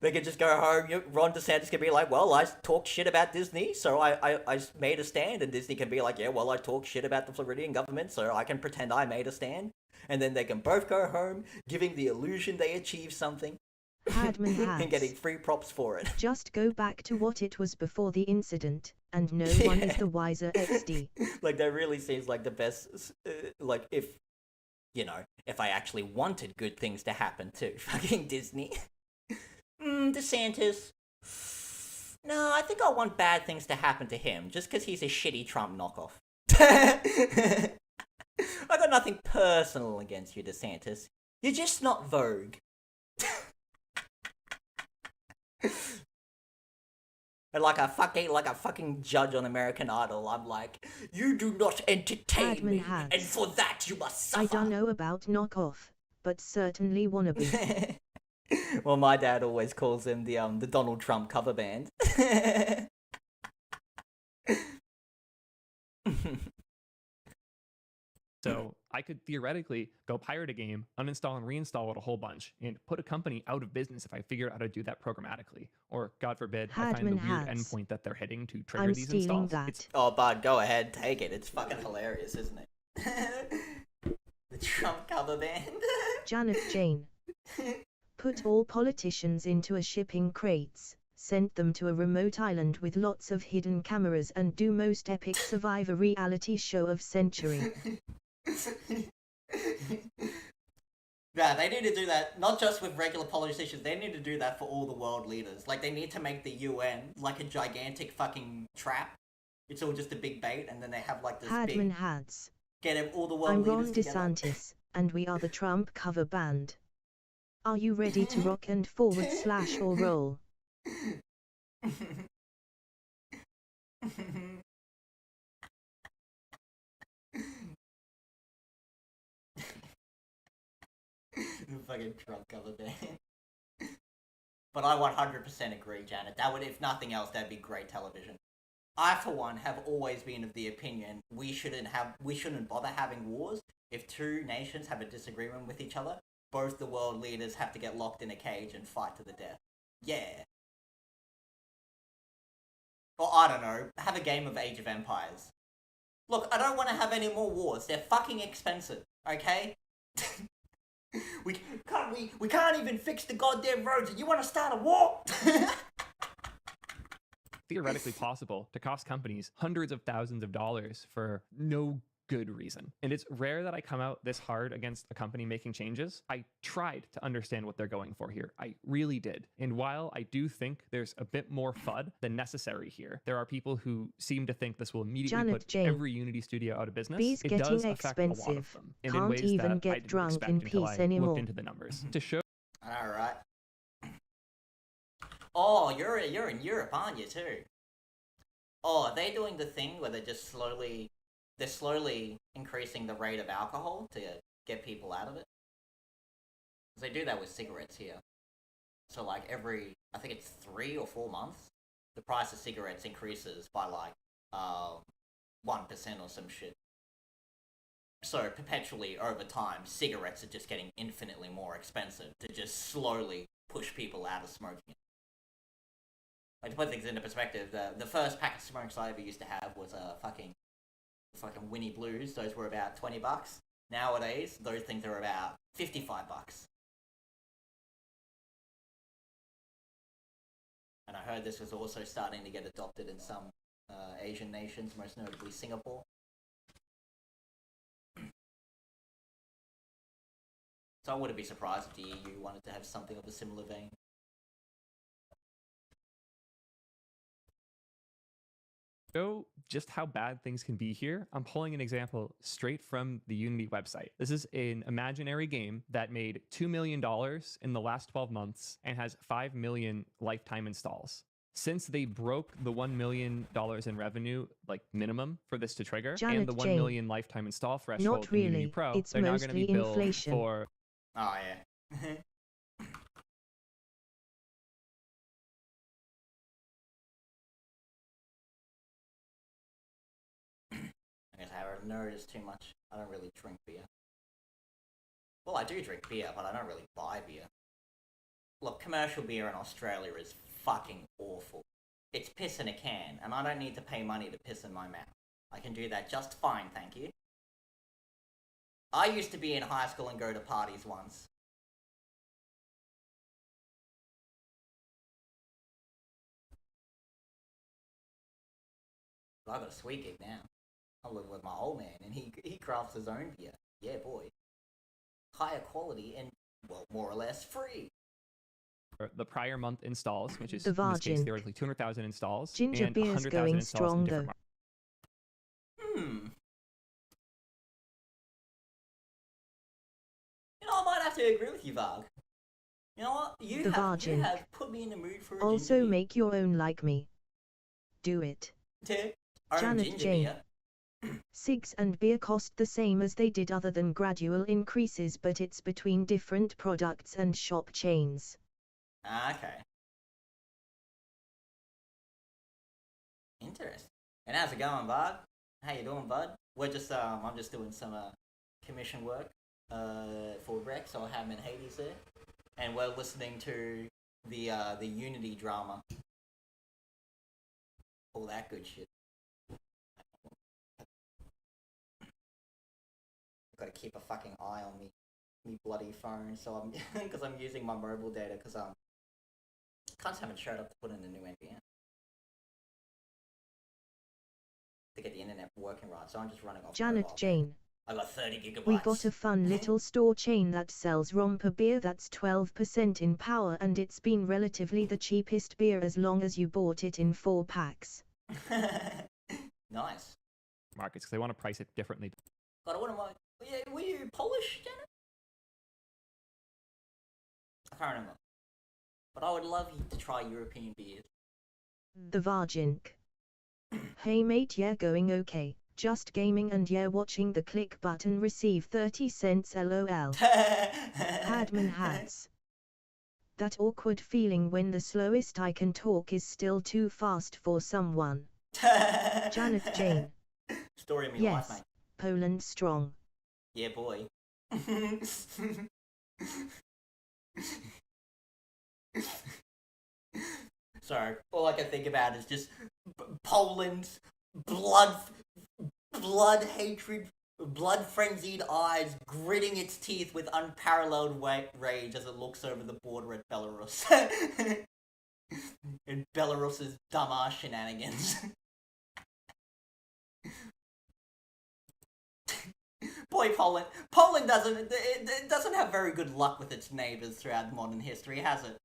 They could just go home. Ron DeSantis can be like, well, I talked shit about Disney, so I made a stand. And Disney can be like, yeah, well, I talked shit about the Floridian government, so I can pretend I made a stand. And then they can both go home, giving the illusion they achieved something. Hadman And getting hats. free props for it. Just go back to what it was before the incident, and no one is the wiser XD. Like, that really seems like the best, like, if I actually wanted good things to happen to fucking Disney. DeSantis. No, I think I want bad things to happen to him, just because he's a shitty Trump knockoff. I got nothing personal against you, DeSantis. You're just not Vogue. And like a fucking judge on American Idol, I'm like, you do not entertain Admin me, hats. and for that you must suffer. I don't know about knockoff, but certainly wannabe. Well, my dad always calls him the Donald Trump cover band. So I could theoretically go pirate a game, uninstall and reinstall it a whole bunch, and put a company out of business if I figure out how to do that programmatically. Or, God forbid, I find the Hadman weird hats. endpoint that they're hitting to trigger I'm these stealing installs. that. It's Oh, bud, go ahead, take it. It's fucking hilarious, isn't it? The Trump cover band. Janet Jane. Put all politicians into a shipping crates, send them to a remote island with lots of hidden cameras and do most epic Survivor reality show of century. Yeah, they need to do that, not just with regular politicians, they need to do that for all the world leaders. Like, they need to make the UN like a gigantic fucking trap. It's all just a big bait, and then they have like this Hadman big... hats. Get all the world I'm leaders Ron together. DeSantis, and we are the Trump cover band. Are you ready to rock and forward / or roll? The fucking Trump cover band. But I 100% agree, Janet. That would, if nothing else, that'd be great television. I, for one, have always been of the opinion we shouldn't bother having wars. If two nations have a disagreement with each other, both the world leaders have to get locked in a cage and fight to the death. Yeah. Or, I don't know, have a game of Age of Empires. Look, I don't want to have any more wars. They're fucking expensive, okay? We can't even fix the goddamn roads, and you want to start a war? theoretically possible to cost companies hundreds of thousands of dollars for no good reason. And it's rare that I come out this hard against a company making changes. I tried to understand what they're going for here. I really did. And while I do think there's a bit more FUD than necessary here, there are people who seem to think this will immediately Janet put Jane. every Unity studio out of business. Bees It getting does affect a lot of expensive. them. And in Can't ways even that get I didn't drunk expect in until peace I anymore. looked into the numbers. To show Alright. Oh, you're in Europe, aren't you, too? Oh, are they doing the thing where they're slowly increasing the rate of alcohol to get people out of it? Because they do that with cigarettes here. So, like, I think it's 3 or 4 months, the price of cigarettes increases by, like, 1% or some shit. So, perpetually, over time, cigarettes are just getting infinitely more expensive to just slowly push people out of smoking it. Like, to put things into perspective, the first pack of smokes I ever used to have was fucking Winnie Blues. Those were about $20. Nowadays, those things are about $55. And I heard this was also starting to get adopted in some Asian nations, most notably Singapore. So I wouldn't be surprised if the EU wanted to have something of a similar vein. Show just how bad things can be here, I'm pulling an example straight from the Unity website. This is an imaginary game that made $2 million in the last 12 months and has 5 million lifetime installs. Since they broke the $1 million in revenue, like minimum for this to trigger, Janet and the 1 Jane. million lifetime install threshold Not in Unity really, Pro, it's they're now going to be mostly billed inflation. for Oh, yeah. I guess I haven't noticed too much. I don't really drink beer. Well, I do drink beer, but I don't really buy beer. Look, commercial beer in Australia is fucking awful. It's piss in a can, and I don't need to pay money to piss in my mouth. I can do that just fine, thank you. I used to be in high school and go to parties once. I got a sweet gig now. I live with my old man, and he crafts his own beer. Yeah, boy. Higher quality and, well, more or less free. The prior month installs, which is The in this case Vargin. theoretically 200,000 installs Ginger and beer's 100,000 going installs in strong, different though. You know, I might have to agree with you, Varg. You know what? You The have Vargin. put me in the mood for a Also ginger beer. make your own like me. Do it. Own Janet ginger Jane. beer. Cigs and beer cost the same as they did other than gradual increases, but it's between different products and shop chains. Okay. Interesting. And how's it going, Varg? How you doing, bud? We're just I'm just doing some commission work for Rex. I'll have him in Hades there, and we're listening to the Unity drama, all that good shit. Got to keep a fucking eye on me bloody phone. So I'm because I'm using my mobile data because can't haven't showed up to put in a new NVM to get the internet working right. So I'm just running off. Janet mobile. Jane. I got 30 gigabytes. We got a fun little store chain that sells romper beer that's 12% in power, and it's been relatively the cheapest beer as long as you bought it in 4 packs. Nice. markets because they want to price it differently. God, I wouldn't mind. Were you Polish, Janet? I can't remember. But I would love you to try European beers. The Vargink. Hey mate, yeah, going okay. Just gaming and yeah, watching the click button receive 30 cents lol. Hadman hats. That awkward feeling when the slowest I can talk is still too fast for someone. Janet Jane. Story of me Yes. life, mate. Poland strong. Yeah, boy. So, all I can think about is just Poland's blood hatred, blood frenzied eyes gritting its teeth with unparalleled rage as it looks over the border at Belarus. And Belarus's dumbass shenanigans. Boy, Poland doesn't have very good luck with its neighbors throughout modern history, has it?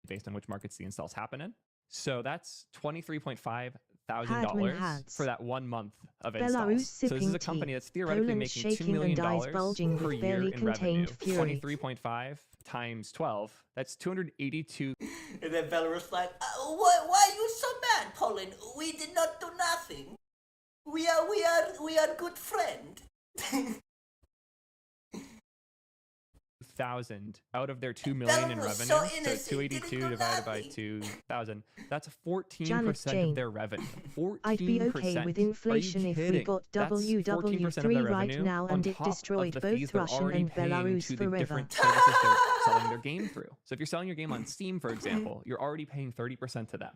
Based on which markets the installs happen in. So that's $23.5 Hadman thousand hats. for that 1 month of Belarus installs. So this is sipping a company tea. that's theoretically Poland making $2 shaking million and eyes bulging per with year barely in revenue. contained fury. 23.5 times 12. That's 282. And then Belarus like, why are you so mad, Poland? We did not do nothing. We are good friend. Thousand out of their 2 million in Belarus, revenue. so So innocent, 282 didn't do divided by nothing. 2,000. That's Janet 14% Jane. of their revenue. 14%. I'd be okay with inflation Are you if we kidding? got That's 14% of their WW3 right revenue now on and it top of destroyed the both fees they're Russian already and paying Belarus to the forever. different services they're selling their game through. So if you're selling your game on Steam, for example, you're already paying 30% to them.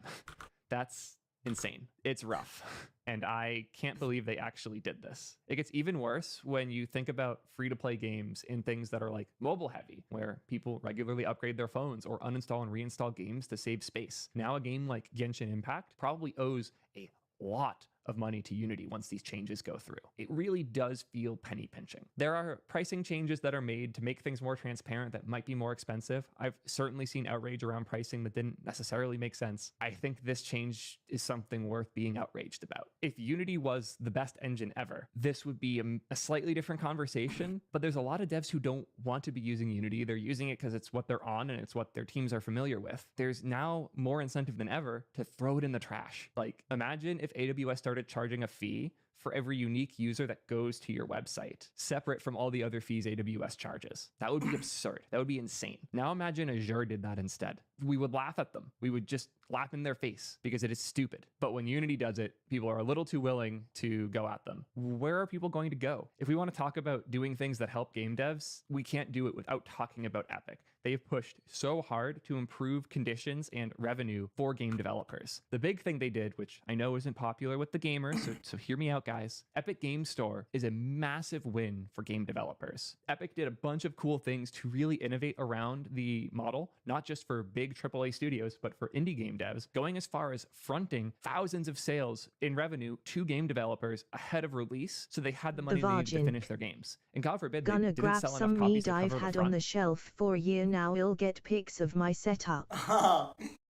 That's insane. It's rough. And I can't believe they actually did this. It gets even worse when you think about free-to-play games in things that are like mobile heavy, where people regularly upgrade their phones or uninstall and reinstall games to save space. Now a game like Genshin Impact probably owes a lot of money to Unity once these changes go through. It really does feel penny pinching. There are pricing changes that are made to make things more transparent that might be more expensive. I've certainly seen outrage around pricing that didn't necessarily make sense. I think this change is something worth being outraged about. If Unity was the best engine ever, this would be a slightly different conversation, but there's a lot of devs who don't want to be using Unity. They're using it because it's what they're on and it's what their teams are familiar with. There's now more incentive than ever to throw it in the trash. Like, imagine if AWS started charging a fee for every unique user that goes to your website, separate from all the other fees AWS charges. That would be absurd. That would be insane. Now imagine Azure did that instead. We would laugh at them. We would just laugh in their face because it is stupid. But when Unity does it, people are a little too willing to go at them. Where are people going to go? If we want to talk about doing things that help game devs, we can't do it without talking about Epic. They've pushed so hard to improve conditions and revenue for game developers. The big thing they did, which I know isn't popular with the gamers, so hear me out, guys. Epic Game Store is a massive win for game developers. Epic did a bunch of cool things to really innovate around the model, not just for big AAA studios, but for indie game devs, going as far as fronting thousands of sales in revenue to game developers ahead of release, so they had the money they needed to finish their games. And God forbid they Gonna didn't grab sell enough some copies mead to I've cover the had front. on the shelf for a year now. I'll get pics of my setup.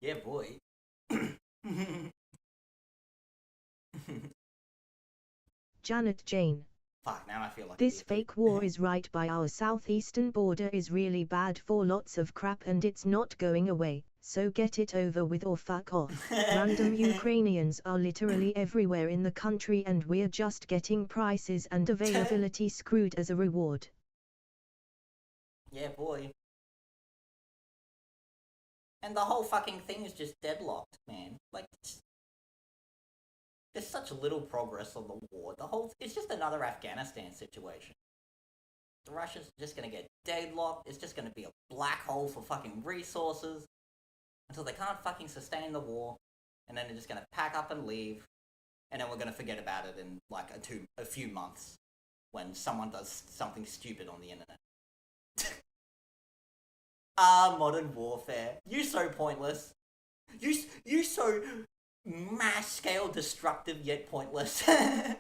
Yeah, boy. Janet Jane. Fuck, now I feel like This fake war is right by our southeastern border is really bad for lots of crap and it's not going away, so get it over with or fuck off. Random Ukrainians are literally everywhere in the country and we're just getting prices and availability screwed as a reward. Yeah, boy. And the whole fucking thing is just deadlocked, man. Like, there's such little progress on the war. It's just another Afghanistan situation. The Russians are just gonna get deadlocked. It's just gonna be a black hole for fucking resources until they can't fucking sustain the war, and then they're just gonna pack up and leave, and then we're gonna forget about it in like a few months when someone does something stupid on the internet. Modern warfare. You so pointless. You so mass scale destructive yet pointless. Like,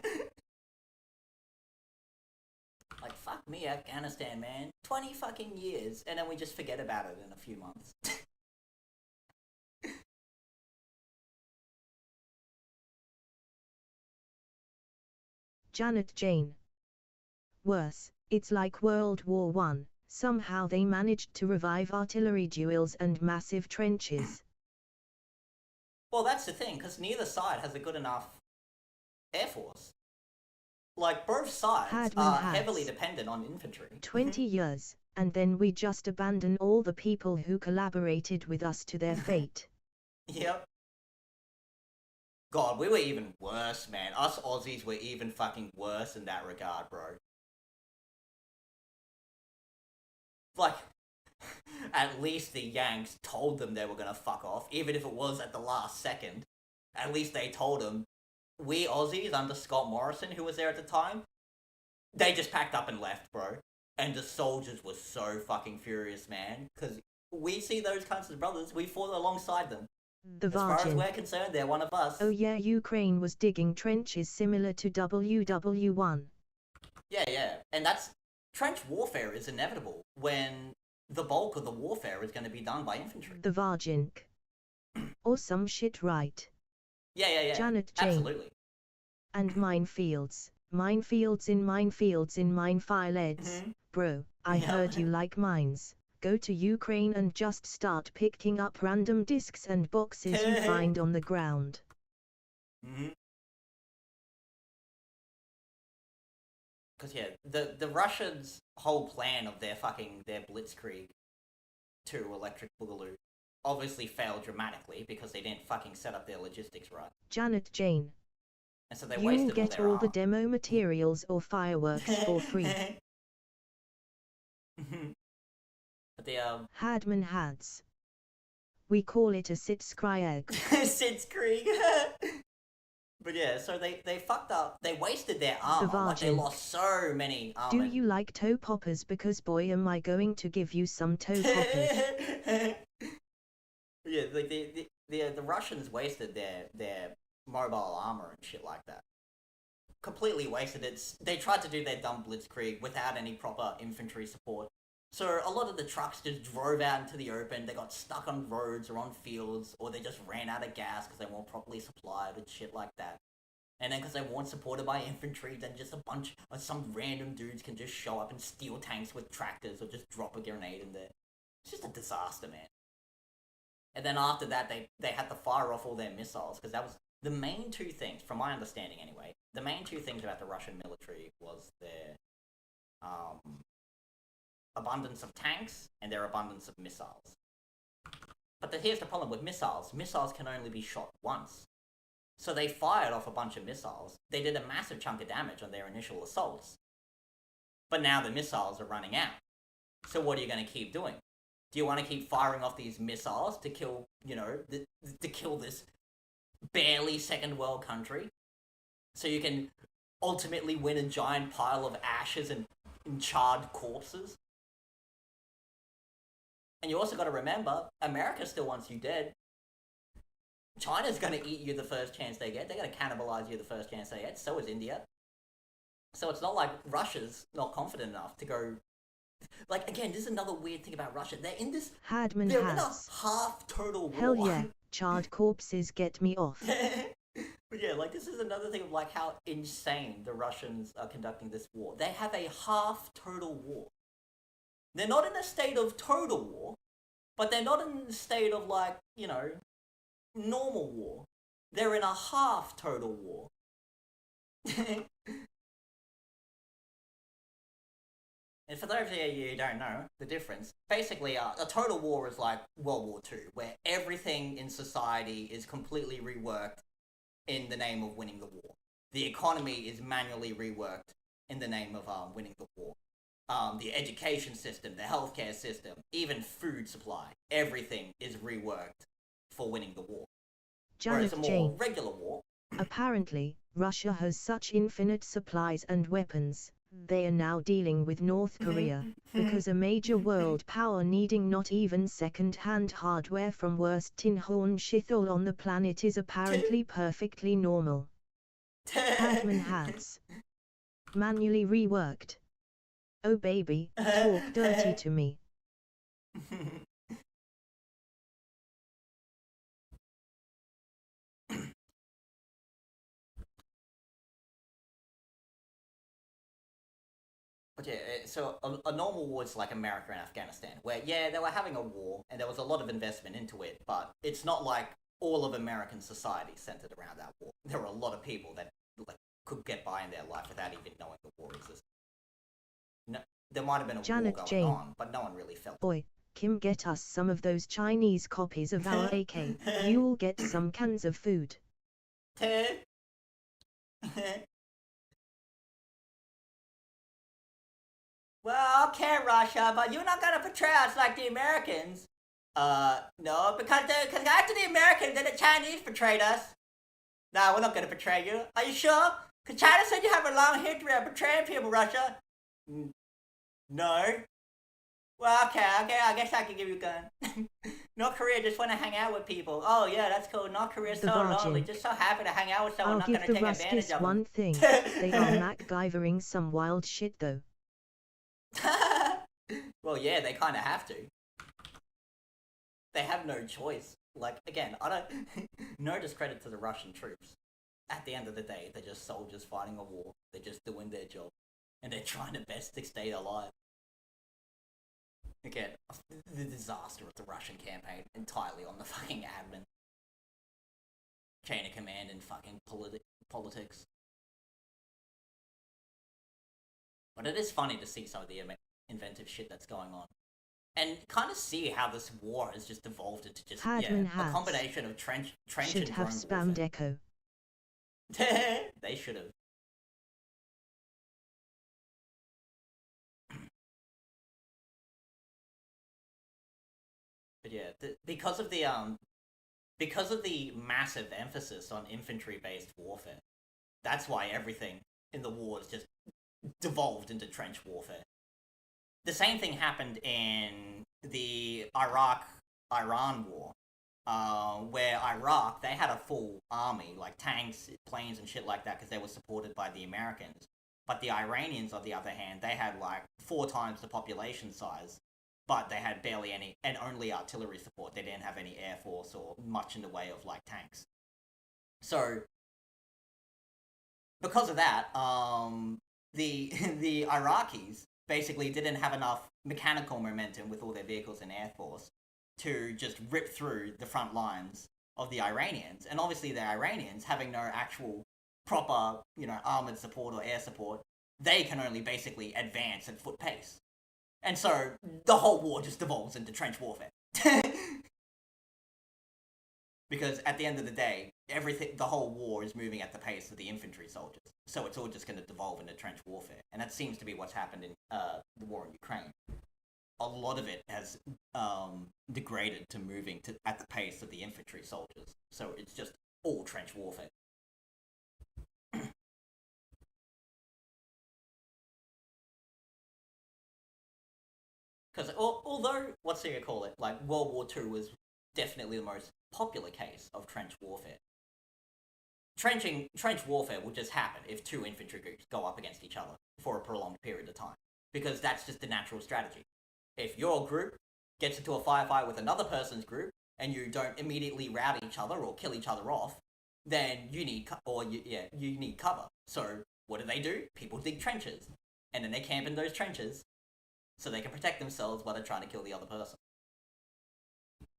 fuck me, Afghanistan, man. 20 fucking years, and then we just forget about it in a few months. Janet Jane. Worse, it's like World War I. Somehow they managed to revive artillery duels and massive trenches. Well, that's the thing, because neither side has a good enough air force. Like, both sides are heavily dependent on infantry. 20 years, and then we just abandon all the people who collaborated with us to their fate. Yep. God, we were even worse, man. Us Aussies were even fucking worse in that regard, bro. Like, at least the Yanks told them they were gonna fuck off, even if it was at the last second. At least they told them. We Aussies, under Scott Morrison, who was there at the time, they just packed up and left, bro. And the soldiers were so fucking furious, man. Because we see those kinds of brothers, we fought alongside them. The As far as Virgin. we're concerned, they're one of us. Oh yeah, Ukraine was digging trenches similar to WW1. Yeah. And that's... Trench warfare is inevitable when the bulk of the warfare is going to be done by infantry. The Virgin. Or some shit, right? Yeah. Janet Jane. Absolutely. And minefields. Minefields in minefields. Bro, I heard you like mines. Go to Ukraine and just start picking up random discs and boxes you find on the ground. Because, yeah, the Russians' whole plan of their blitzkrieg to Electric Boogaloo obviously failed dramatically because they didn't fucking set up their logistics right. Janet Jane. And so they You'll wasted get all their all the arm. demo materials or fireworks for free. But the, Hadman Hads. We call it a Sitzkrieg. Sitzkrieg. But yeah, so they fucked up. They wasted their armor. Like, they lost so many armor. Do you like toe poppers? Because boy am I going to give you some toe poppers. Yeah, like the Russians wasted their mobile armor and shit like that. Completely wasted it. They tried to do their dumb blitzkrieg without any proper infantry support. So a lot of the trucks just drove out into the open, they got stuck on roads or on fields, or they just ran out of gas because they weren't properly supplied and shit like that. And then because they weren't supported by infantry, then just a bunch of some random dudes can just show up and steal tanks with tractors or just drop a grenade in there. It's just a disaster, man. And then after that, they had to fire off all their missiles, because that was the main two things, from my understanding anyway, the main two things about the Russian military was their abundance of tanks and their abundance of missiles. But here's the problem with missiles. Missiles can only be shot once. So they fired off a bunch of missiles. They did a massive chunk of damage on their initial assaults. But now the missiles are running out. So what are you going to keep doing? Do you want to keep firing off these missiles to kill, to kill this barely second world country? So you can ultimately win a giant pile of ashes and charred corpses? And you also got to remember, America still wants you dead. China's going to eat you the first chance they get. They're going to cannibalize you the first chance they get. So is India. So it's not like Russia's not confident enough to go... Like, again, this is another weird thing about Russia. They're in this... Hadman they're in a has. half total war. Hell yeah, charred corpses get me off. But yeah, like, this is another thing of, like, how insane the Russians are conducting this war. They have a half total war. They're not in a state of total war, but they're not in a state of, like, normal war. They're in a half total war. And for those of you who don't know the difference, basically a total war is like World War II, where everything in society is completely reworked in the name of winning the war. The economy is manually reworked in the name of winning the war. The education system, the healthcare system, even food supply, everything is reworked for winning the war. Whereas Janet a more Jane. regular war... Apparently, Russia has such infinite supplies and weapons. They are now dealing with North Korea, because a major world power needing not even second-hand hardware from worst tin horn shithole on the planet is apparently perfectly normal. Hadman has. Manually reworked. Oh baby, talk dirty to me. But yeah, so a normal war is like America and Afghanistan, where, yeah, they were having a war, and there was a lot of investment into it, but it's not like all of American society centered around that war. There were a lot of people that could get by in their life without even knowing the war existed. No, there might have been a Janet war going Jane. on, but no one really felt it. Boy, Kim, get us some of those Chinese copies of our AK. You'll get some cans of food. Well, okay, Russia, but you're not gonna portray us like the Americans. No, because after the Americans, then the Chinese portrayed us. Nah, we're not gonna portray you. Are you sure? Because China said you have a long history of betraying people, Russia. No. Well, okay, I guess I can give you a gun. North Korea just want to hang out with people. Oh, yeah, that's cool. North Korea's The so Virgin. lonely. Just so happy to hang out with someone I'll not give gonna the take advantage Ruskies of one them. thing. They are MacGyvering some wild shit though. Well, yeah, they kind of have to. They have no choice. Like, again, I don't... no discredit to the Russian troops. At the end of the day, they're just soldiers fighting a war. They're just doing their job. And they're trying their best to stay alive. Again, the disaster of the Russian campaign entirely on the fucking admin. Chain of command and fucking politics. But it is funny to see some of the inventive shit that's going on. And kind of see how this war has just evolved into just Hadman a has. combination of trench Should and have drone spammed warfare. echo. They should have. But yeah, because of the massive emphasis on infantry-based warfare, that's why everything in the war is just devolved into trench warfare. The same thing happened in the Iraq-Iran war, where Iraq, they had a full army, like tanks, planes, and shit like that, because they were supported by the Americans. But the Iranians, on the other hand, they had like 4 times the population size, but they had barely any, and only artillery support. They didn't have any air force or much in the way of like tanks. So, because of that, the Iraqis basically didn't have enough mechanical momentum with all their vehicles and air force to just rip through the front lines of the Iranians, and obviously the Iranians having no actual proper, armored support or air support, they can only basically advance at foot pace. And so the whole war just devolves into trench warfare. Because at the end of the day, the whole war is moving at the pace of the infantry soldiers. So it's all just going to devolve into trench warfare. And that seems to be what's happened in the war in Ukraine. A lot of it has degraded to moving at the pace of the infantry soldiers. So it's just all trench warfare. Because although, what do you call it, like World War II was definitely the most popular case of trench warfare. Trench warfare will just happen if two infantry groups go up against each other for a prolonged period of time. Because that's just the natural strategy. If your group gets into a firefight with another person's group, and you don't immediately rout each other or kill each other off, then you need cover. So what do? People dig trenches. And then they camp in those trenches so they can protect themselves while they're trying to kill the other person.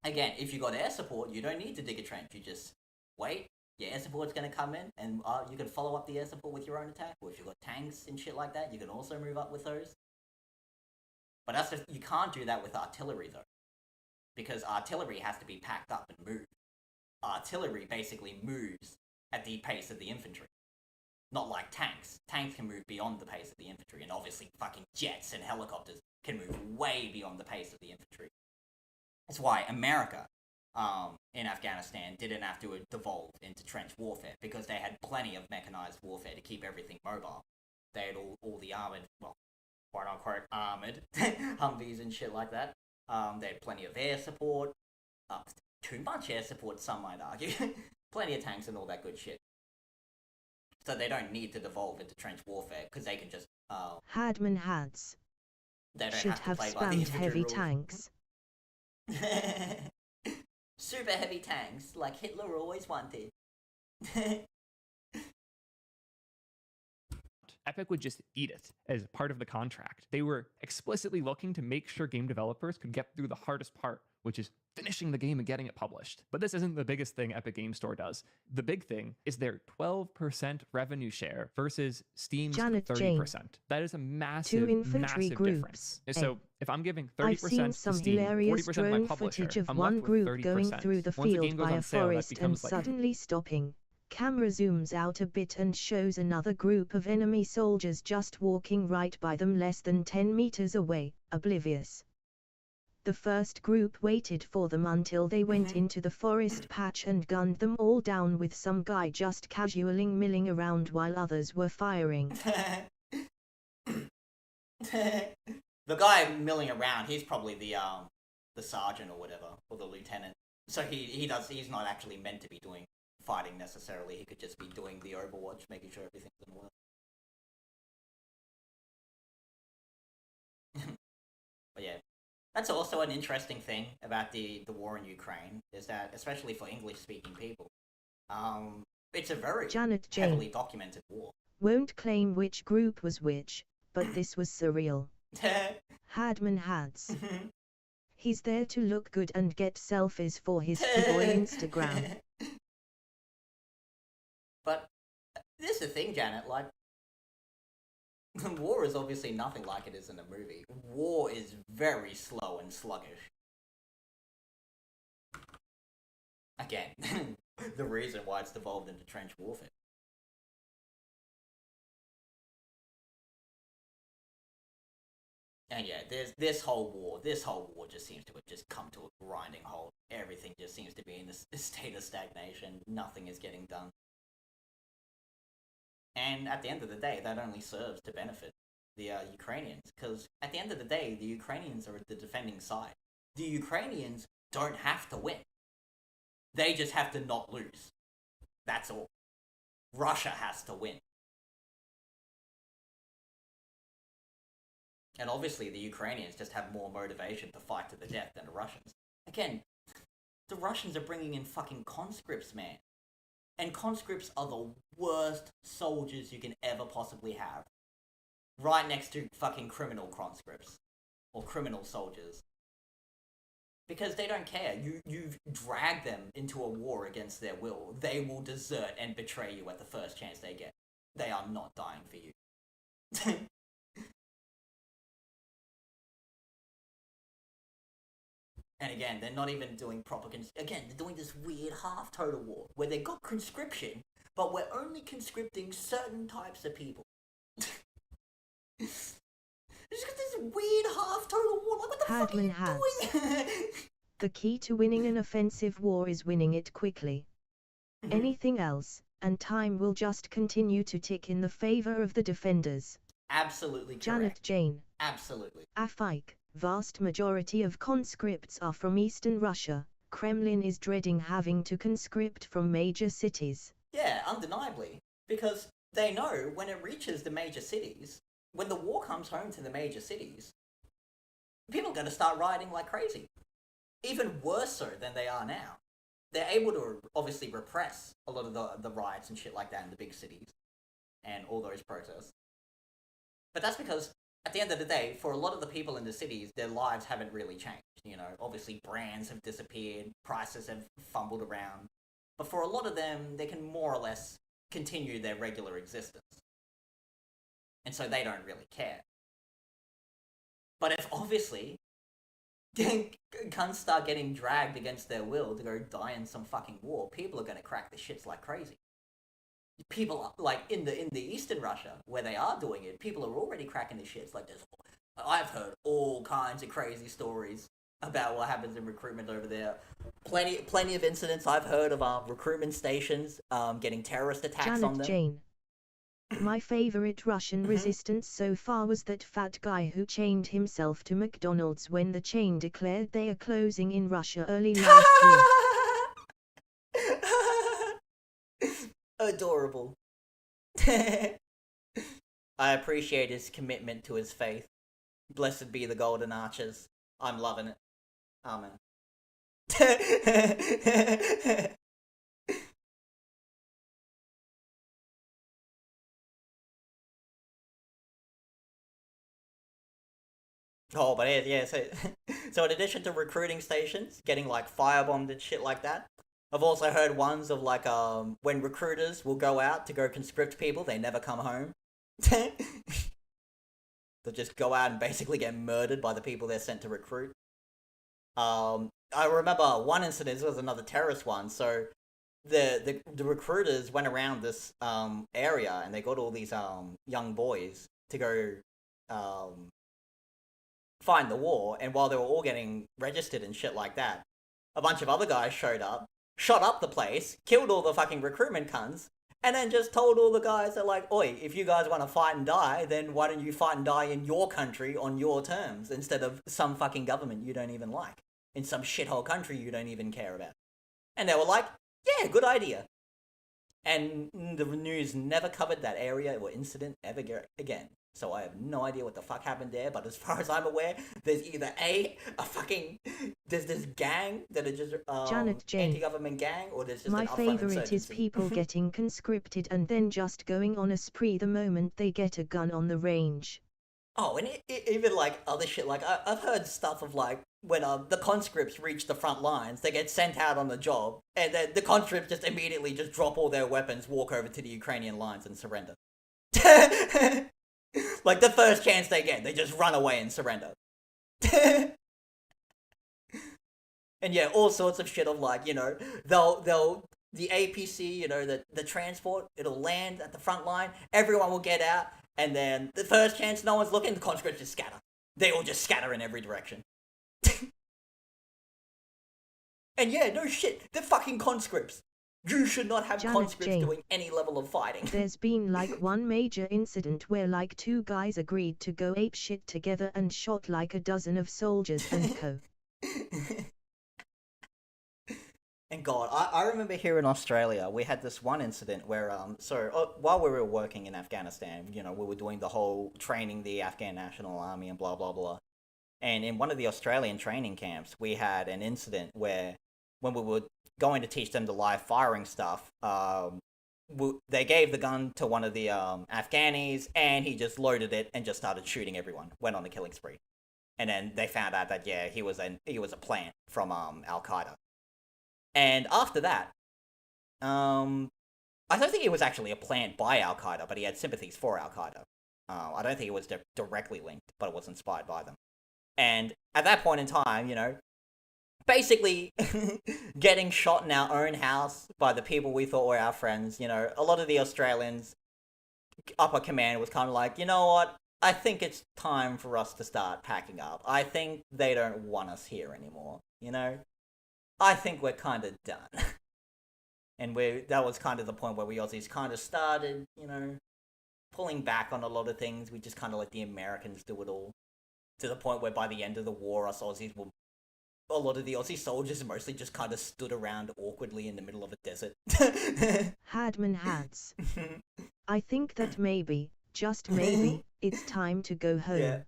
Again, if you got air support, you don't need to dig a trench. You just wait, your air support's going to come in, and you can follow up the air support with your own attack. Or if you've got tanks and shit like that, you can also move up with those. But you can't do that with artillery, though. Because artillery has to be packed up and moved. Artillery basically moves at the pace of the infantry. Not like tanks. Tanks can move beyond the pace of the infantry, and obviously fucking jets and helicopters can move way beyond the pace of the infantry. That's why America, in Afghanistan, didn't have to devolve into trench warfare, because they had plenty of mechanized warfare to keep everything mobile. They had all the armored, well, quote-unquote armored Humvees and shit like that. They had plenty of air support. Too much air support, some might argue. Plenty of tanks and all that good shit. So they don't need to devolve into trench warfare, because they can just... Hadman Hads. They don't Should have to have play by the spammed infantry heavy rules. tanks. Super heavy tanks, like Hitler always wanted. Epic would just eat it as part of the contract. They were explicitly looking to make sure game developers could get through the hardest part, which is finishing the game and getting it published. But this isn't the biggest thing Epic Game Store does. The big thing is their 12% revenue share versus Steam's Janet 30%. Jane. That is a massive, infantry massive groups. difference. So if I'm giving 30% I've seen to some Steam, hilarious 40% to my drone publisher, footage of I'm one left with group 30%. going through the Once a game field goes by on a sale, that forest and becomes like suddenly stopping. Camera zooms out a bit and shows another group of enemy soldiers just walking right by them less than 10 meters away, oblivious. The first group waited for them until they went into the forest patch and gunned them all down with some guy just casually milling around while others were firing. The guy milling around, he's probably the sergeant or whatever, or the lieutenant. So he's not actually meant to be doing fighting necessarily. He could just be doing the Overwatch, making sure everything's in order. But yeah, that's also an interesting thing about the war in Ukraine, is that, especially for English-speaking people, it's a very Janet heavily Jane. documented war. Won't claim which group was which, but this was surreal. Hadman Hads. He's there to look good and get selfies for his boy Instagram. But this is the thing, Janet, like, war is obviously nothing like it is in a movie. War is very slow and sluggish. Again, the reason why it's devolved into trench warfare. And yeah, there's this whole war just seems to have just come to a grinding halt. Everything just seems to be in a state of stagnation. Nothing is getting done. And at the end of the day, that only serves to benefit the Ukrainians. Because at the end of the day, the Ukrainians are the defending side. The Ukrainians don't have to win. They just have to not lose. That's all. Russia has to win. And obviously the Ukrainians just have more motivation to fight to the death than the Russians. Again, the Russians are bringing in fucking conscripts, man. And conscripts are the worst soldiers you can ever possibly have. Right next to fucking criminal conscripts. Or criminal soldiers. Because they don't care. You've dragged them into a war against their will. They will desert and betray you at the first chance they get. They are not dying for you. And again, they're not even doing proper again, they're doing this weird half total war where they got conscription, but we're only conscripting certain types of people. It's got this weird half total war. Like, what the fuck are you doing? The key to winning an offensive war is winning it quickly. Anything else, and time will just continue to tick in the favor of the defenders. Absolutely correct. Janet Jane. Absolutely. Afike. Vast majority of conscripts are from Eastern Russia. Kremlin is dreading having to conscript from major cities. Yeah, undeniably. Because they know when it reaches the major cities, when the war comes home to the major cities, people are going to start rioting like crazy. Even worse so than they are now. They're able to obviously repress a lot of the riots and shit like that in the big cities. And all those protests. But that's because, at the end of the day, for a lot of the people in the cities, their lives haven't really changed. You know, obviously brands have disappeared, prices have fumbled around. But for a lot of them, they can more or less continue their regular existence. And so they don't really care. But if obviously cunts start getting dragged against their will to go die in some fucking war, people are going to crack the shits like crazy. People like in the Eastern Russia where they are doing it, people are already cracking the shits. Like I've heard all kinds of crazy stories about what happens in recruitment over there. Plenty of incidents I've heard of recruitment stations getting terrorist attacks Janet on them. Jane. My favorite Russian resistance so far was that fat guy who chained himself to McDonald's when the chain declared they are closing in Russia early last year. Adorable. I appreciate his commitment to his faith. Blessed be the golden arches. I'm loving it. Amen. Oh, but yeah, so in addition to recruiting stations, getting like firebombed and shit like that, I've also heard ones of like when recruiters will go out to go conscript people, they never come home. They'll just go out and basically get murdered by the people they're sent to recruit. I remember one incident, this was another terrorist one, so the recruiters went around this area and they got all these young boys to go find the war, and while they were all getting registered and shit like that, a bunch of other guys showed up, shot up the place, killed all the fucking recruitment cunts, and then just told all the guys that like, oi, if you guys want to fight and die, then why don't you fight and die in your country on your terms, instead of some fucking government you don't even like, in some shithole country you don't even care about. And they were like, yeah, good idea. And the news never covered that area or incident ever again. So I have no idea what the fuck happened there, but as far as I'm aware, there's either there's this gang that are just anti-government gang, or there's just my an upfront favorite insurgency. is people getting conscripted and then just going on a spree the moment they get a gun on the range. Oh, and even like other shit, like I've heard stuff of like when the conscripts reach the front lines, they get sent out on the job, and then the conscripts just immediately just drop all their weapons, walk over to the Ukrainian lines and surrender. Like the first chance they get, they just run away and surrender. And yeah, all sorts of shit of like, you know, they'll the APC, you know, the transport, it'll land at the front line, everyone will get out, and then the first chance no one's looking, the conscripts just scatter. They all just scatter in every direction. And yeah, no shit, they're fucking conscripts. You should not have conscripts doing any level of fighting. There's been like one major incident where like two guys agreed to go apeshit together and shot like a dozen of soldiers and co. And God, I remember here in Australia, we had this one incident where, while we were working in Afghanistan, you know, we were doing the whole training the Afghan National Army and blah, blah, blah. And in one of the Australian training camps, we had an incident where when we were going to teach them the live firing stuff, they gave the gun to one of the Afghanis, and he just loaded it and just started shooting everyone. Went on a killing spree. and then they found out that yeah, he was a plant from Al Qaeda. And after that, I don't think he was actually a plant by Al Qaeda, but he had sympathies for Al Qaeda. I don't think it was directly linked, but it was inspired by them. And at that point in time, you know, basically getting shot in our own house by the people we thought were our friends, you know, a lot of the Australians upper command was kind of like, you know what, I think it's time for us to start packing up. I think they don't want us here anymore, you know? I think we're kind of done. And that was kind of the point where we Aussies kind of started, you know, pulling back on a lot of things. We just kind of let the Americans do it all. To the point where by the end of the war, us Aussies were... A lot of the Aussie soldiers mostly just kind of stood around awkwardly in the middle of a desert. Hadman Hats. I think that maybe, just maybe, it's time to go home. Yeah.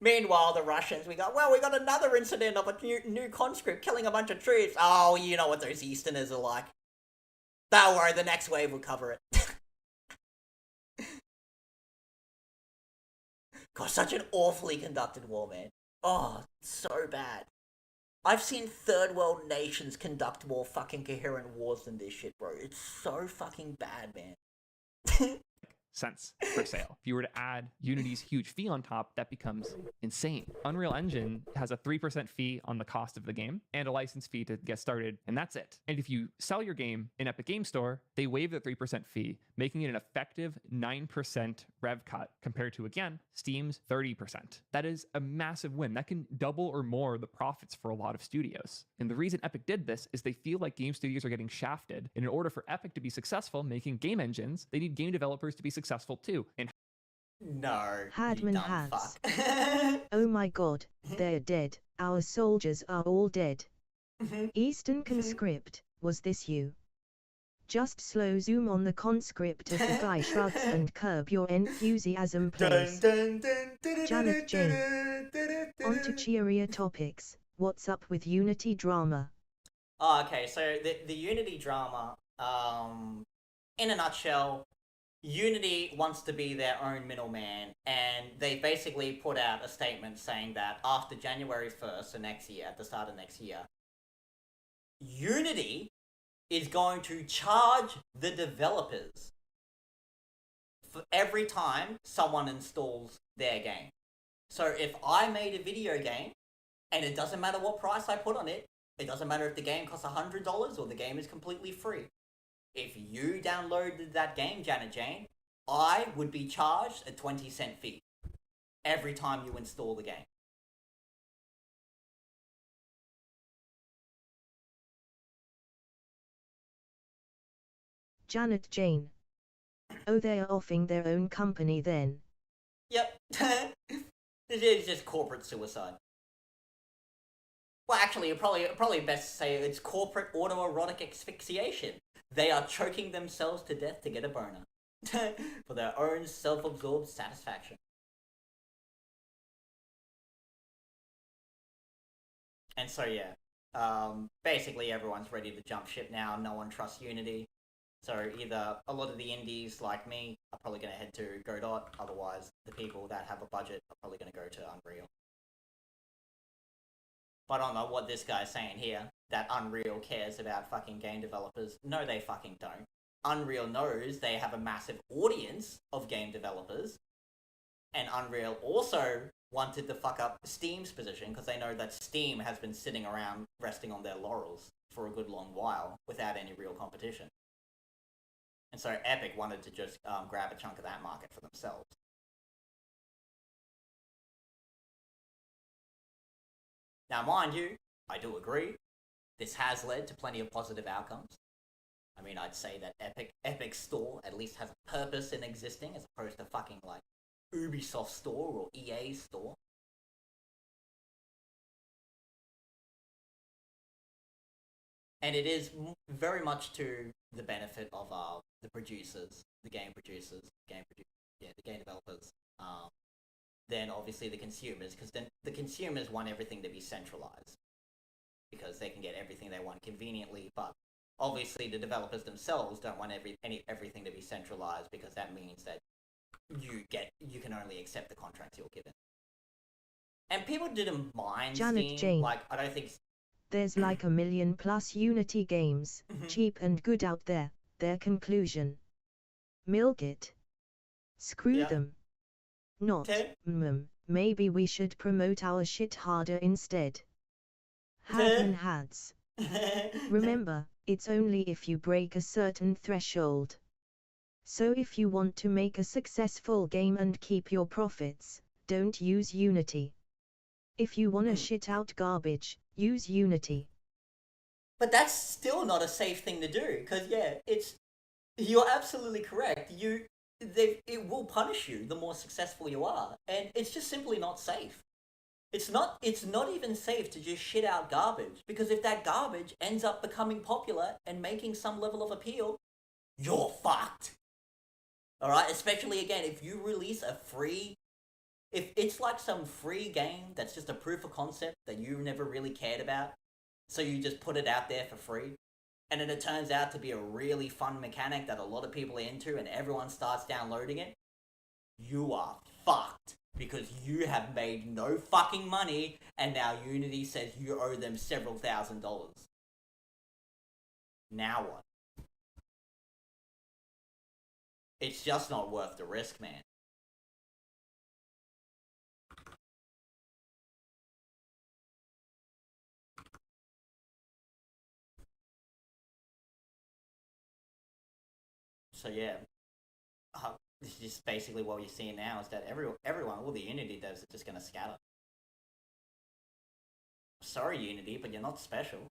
Meanwhile, the Russians, we got another incident of a new conscript killing a bunch of troops. Oh, you know what those Easterners are like. Don't worry, the next wave will cover it. God, such an awfully conducted war, man. Oh, so bad. I've seen third world nations conduct more fucking coherent wars than this shit, bro. It's so fucking bad, man. Cents per sale. If you were to add Unity's huge fee on top, that becomes insane. Unreal Engine has a 3% fee on the cost of the game and a license fee to get started, and that's it. And if you sell your game in Epic Game Store, they waive the 3% fee, making it an effective 9% rev cut compared to, again, Steam's 30%. That is a massive win. That can double or more the profits for a lot of studios. And the reason Epic did this is they feel like game studios are getting shafted. And in order for Epic to be successful making game engines, they need game developers to be successful too. And no, Hadman you dumb has. fuck. Oh my god, they're dead. Our soldiers are all dead. Eastern conscript, was this you? Just slow zoom on the conscript as the guy shrugs and curb your enthusiasm plays. Janet Jane. On to cheerier topics. What's up with Unity drama? Oh, okay, so the Unity drama, in a nutshell, Unity wants to be their own middleman, and they basically put out a statement saying that after January 1st, so next year, at the start of next year, Unity is going to charge the developers for every time someone installs their game. So if I made a video game, and it doesn't matter what price I put on it, it doesn't matter if the game costs $100 or the game is completely free. If you downloaded that game, Janet Jane, I would be charged a 20-cent fee every time you install the game. Janet Jane. Oh, they are offing their own company then. Yep. It is just corporate suicide. Well, actually, probably best to say it's corporate autoerotic asphyxiation. They are choking themselves to death to get a boner. For their own self-absorbed satisfaction. And so, yeah. Basically, everyone's ready to jump ship now. No one trusts Unity. So either a lot of the indies, like me, are probably going to head to Godot. Otherwise, the people that have a budget are probably going to go to Unreal. But I don't know what this guy's saying here, that Unreal cares about fucking game developers. No, they fucking don't. Unreal knows they have a massive audience of game developers, and Unreal also wanted to fuck up Steam's position because they know that Steam has been sitting around resting on their laurels for a good long while without any real competition. And so Epic wanted to just grab a chunk of that market for themselves. Now, mind you, I do agree, this has led to plenty of positive outcomes. I mean, I'd say that Epic Store at least has a purpose in existing as opposed to fucking like Ubisoft Store or EA Store. And it is very much to the benefit of the producers, the game developers, then obviously the consumers, because then the consumers want everything to be centralized because they can get everything they want conveniently, but obviously the developers themselves don't want everything to be centralized because that means that you can only accept the contracts you're given. And people didn't mind Janet Steam. Jane. Like, I don't think. There's like 1,000,000+ Unity games, Mhm. cheap and good out there. Their conclusion. Milk it. Screw Yeah. them. Not, Okay. maybe we should promote our shit harder instead. Hadman Hads. Remember, it's only if you break a certain threshold. So if you want to make a successful game and keep your profits, don't use Unity. If you wanna shit out garbage, use Unity. But that's still not a safe thing to do, because you're absolutely correct. It will punish you the more successful you are, and it's just simply not safe. It's not even safe to just shit out garbage, because if that garbage ends up becoming popular and making some level of appeal, you're fucked. Alright, especially again, if you release if it's like some free game that's just a proof of concept that you never really cared about, so you just put it out there for free, and then it turns out to be a really fun mechanic that a lot of people are into and everyone starts downloading it, you are fucked. Because you have made no fucking money, and now Unity says you owe them several $1,000s. Now what? It's just not worth the risk, man. So yeah, this is just basically what you're seeing now, is that everyone, all the Unity devs are just gonna scatter. Sorry, Unity, but you're not special.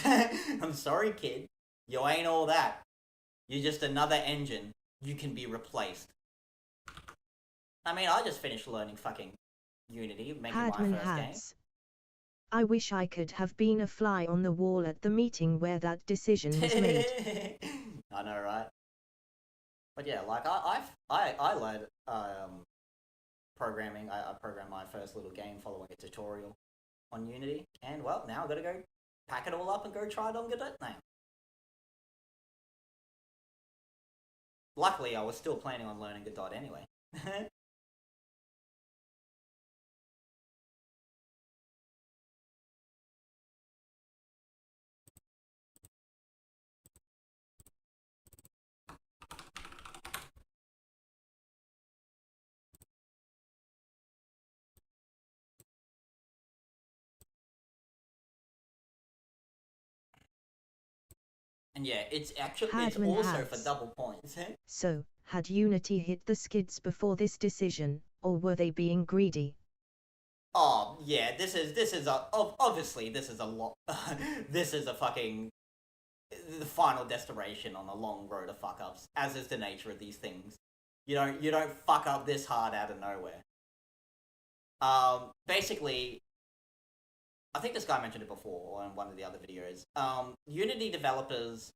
I'm sorry, kid. You ain't all that. You're just another engine. You can be replaced. I mean, I just finished learning fucking Unity, making Hadman my first game. Hads. I wish I could have been a fly on the wall at the meeting where that decision was made. I know, right? But yeah, like I learned programming. I programmed my first little game following a tutorial on Unity, and well, now I've got to go pack it all up and go try it on Godot now. Luckily, I was still planning on learning Godot anyway. And yeah, it's Hadman also Hads. for double points. So, had Unity hit the skids before this decision, or were they being greedy? Oh yeah, this is obviously this is a lot. This is a fucking the final destination on a long road of fuck ups, as is the nature of these things. You don't fuck up this hard out of nowhere. Basically, I think this guy mentioned it before in one of the other videos. Unity developers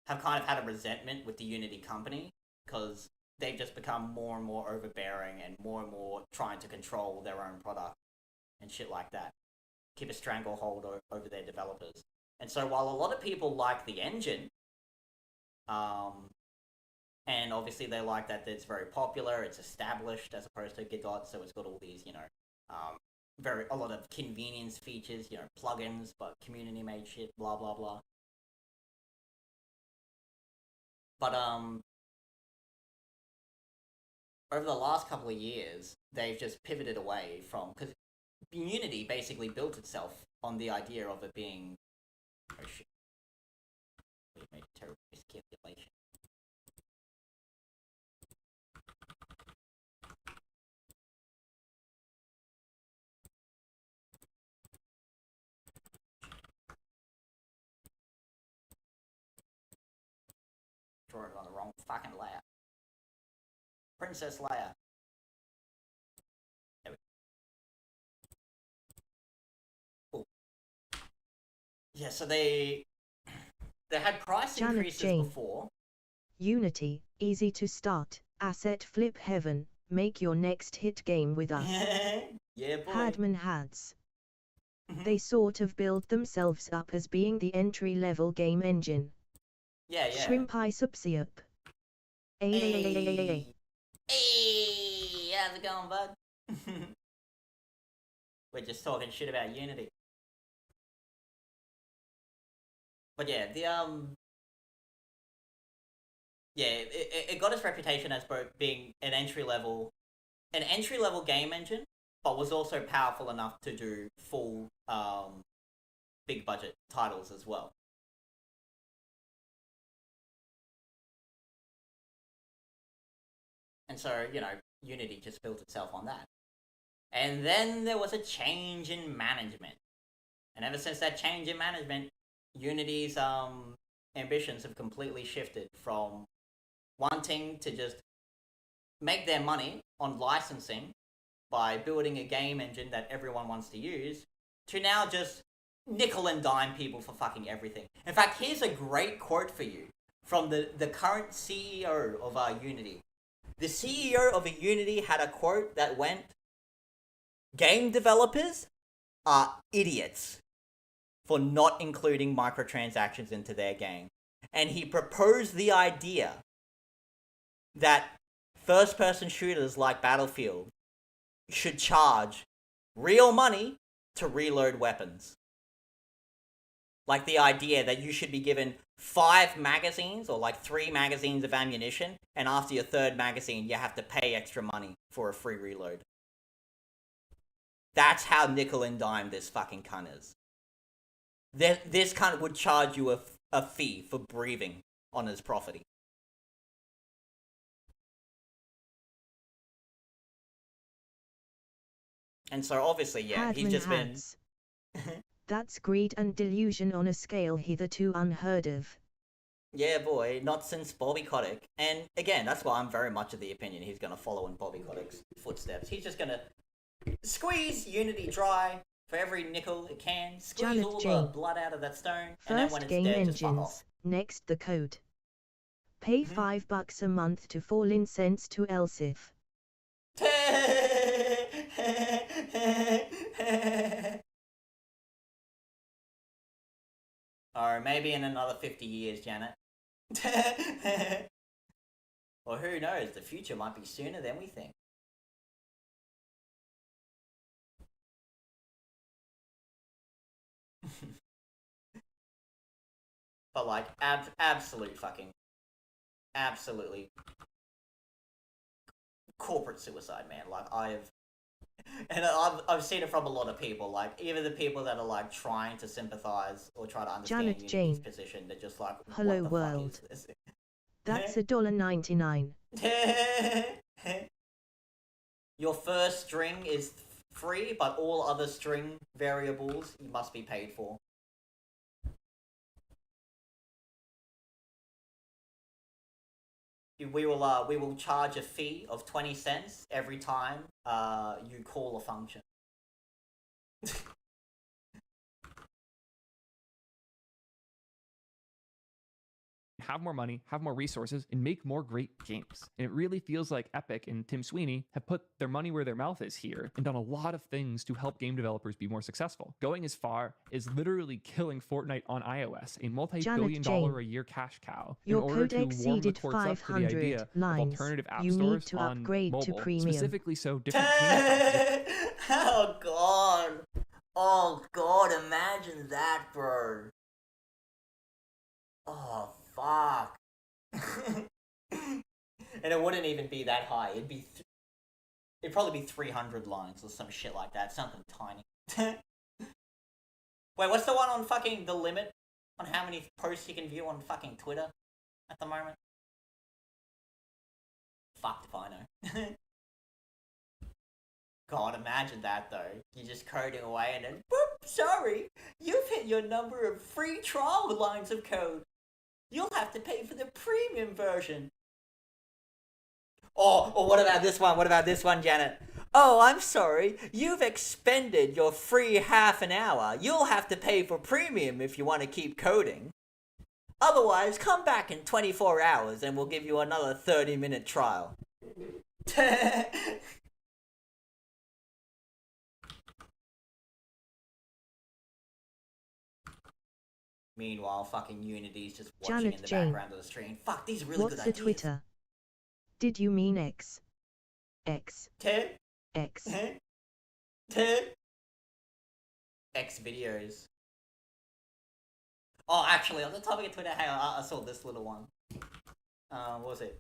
have kind of had a resentment with the Unity company, because they've just become more and more overbearing and more trying to control their own product and shit like that. Keep a stranglehold over their developers. And so while a lot of people like the engine, and obviously they like that it's very popular, it's established as opposed to Godot, so it's got all these, a lot of convenience features, plugins, but community made shit, blah blah blah. But over the last couple of years, they've just pivoted away from, because Unity basically built itself on the idea of it being, oh shit, we made a terrible miscalculation. Drawing it on the wrong fucking layer. Princess Leia. There we go. Ooh. Yeah, so they had price Janet increases Jane. before. Unity, easy to start, asset flip heaven, make your next hit game with us. Yeah, boy. Hadman Hads. They sort of build themselves up as being the entry-level game engine. Yeah. Shrimp I subsiup. Hey. how's it going, bud? We're just talking shit about Unity. But yeah, it got its reputation as both being an entry level game engine, but was also powerful enough to do full big budget titles as well. And so, you know, Unity just built itself on that. And then there was a change in management. And ever since that change in management, Unity's ambitions have completely shifted from wanting to just make their money on licensing by building a game engine that everyone wants to use, to now just nickel and dime people for fucking everything. In fact, here's a great quote for you from the current CEO of Unity. The CEO of Unity had a quote that went, "Game developers are idiots for not including microtransactions into their game." And he proposed the idea that first-person shooters like Battlefield should charge real money to reload weapons. Like the idea that you should be given 5 magazines or like 3 magazines of ammunition, and after your 3rd magazine, you have to pay extra money for a free reload. That's how nickel and dime this fucking cunt is. This cunt would charge you a fee for breathing on his property. And so obviously, yeah, he's just been... That's greed and delusion on a scale hitherto unheard of. Yeah, boy, not since Bobby Kotick. And again, that's why I'm very much of the opinion he's going to follow in Bobby Kotick's footsteps. He's just going to squeeze Unity dry for every nickel it can, squeeze Janet all Jane. the blood out of that stone, and then when First it's game dead, just fuck engines, off. next the code. Pay $5 a month to fall in cents to Elsif. Or maybe in another 50 years, Janet. Or who knows, the future might be sooner than we think. But like, absolutely corporate suicide, man. Like, I've seen it from a lot of people. Like, even the people that are like trying to sympathize or try to understand Janet Unity's Jane. position, they're just like, Hello what the world. fuck is this? That's $1.99. Your first string is free, but all other string variables must be paid for. We will charge a fee of 20 cents every time you call a function. Have more money, have more resources, and make more great games. And it really feels like Epic and Tim Sweeney have put their money where their mouth is here and done a lot of things to help game developers be more successful. Going as far as literally killing Fortnite on iOS, a multi-billion-dollar a year cash cow, Your in order code to warm the exceeded courts up to the 500 idea of lines. alternative app You need stores to on upgrade to mobile, premium. specifically so different payment options. Oh god. Oh god, imagine that, bro. Oh fuck. And it wouldn't even be that high. It'd probably be 300 lines or some shit like that. Something tiny. Wait, what's the one on fucking the limit on how many posts you can view on fucking Twitter at the moment? Fucked if I know. God, imagine that though. You're just coding away and then, whoop, sorry, you've hit your number of free trial lines of code. You'll have to pay for the premium version. Or what about this one? What about this one, Janet? Oh, I'm sorry. You've expended your free half an hour. You'll have to pay for premium if you want to keep coding. Otherwise, come back in 24 hours and we'll give you another 30-minute trial. Meanwhile, fucking Unity's just watching Janet in the Jane. background of the stream. Fuck, these are really What's good a ideas. Twitter? Did you mean X? X. Two. X. Two. X videos. Oh, actually, on the topic of Twitter, hey, I saw this little one. What was it?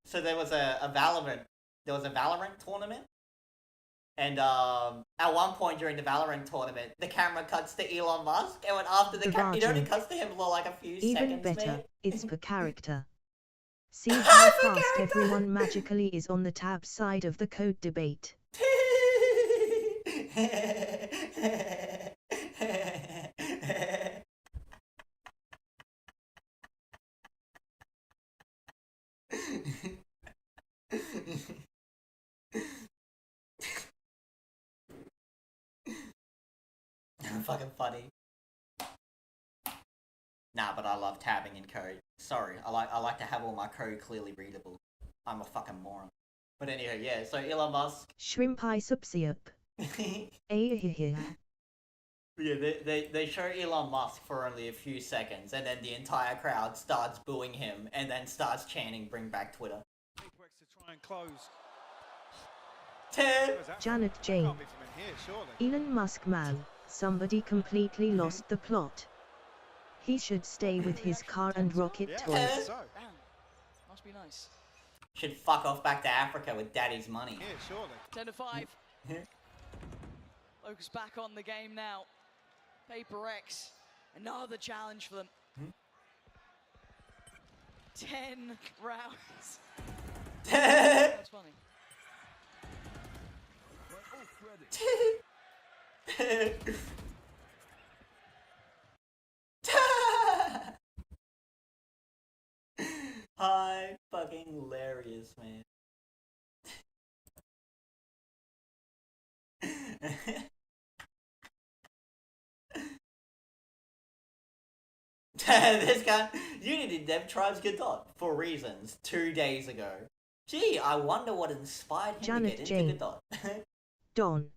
So there was a Valorant tournament, and at one point during the Valorant tournament, the camera cuts to Elon Musk, and when after the camera, it only cuts to him for like a few Even seconds. better, man. it's per character. See how fast everyone magically is on the tab side of the code debate. Fucking funny. Nah, but I love tabbing in code. Sorry, I like to have all my code clearly readable. I'm a fucking moron. But anyway, yeah, so Elon Musk. Shrimp eye subsiup. Yeah, they show Elon Musk for only a few seconds, and then the entire crowd starts booing him, and then starts chanting, "Bring back Twitter." To try and close. Janet Jane. Can't be from in here, surely. Elon Musk man, somebody completely lost the plot. He should stay with his car and rocket Yeah, toys. so. Damn. Must be nice. Should fuck off back to Africa with daddy's money. Here, surely. 10 to 5. Focus back on the game now. Paper X. Another challenge for them. 10 rounds. That's funny. Hi, fucking hilarious, man. This guy, Unity Dev tries Godot for reasons 2 days ago. Gee, I wonder what inspired him Janet to get Jane. into Godot. Don.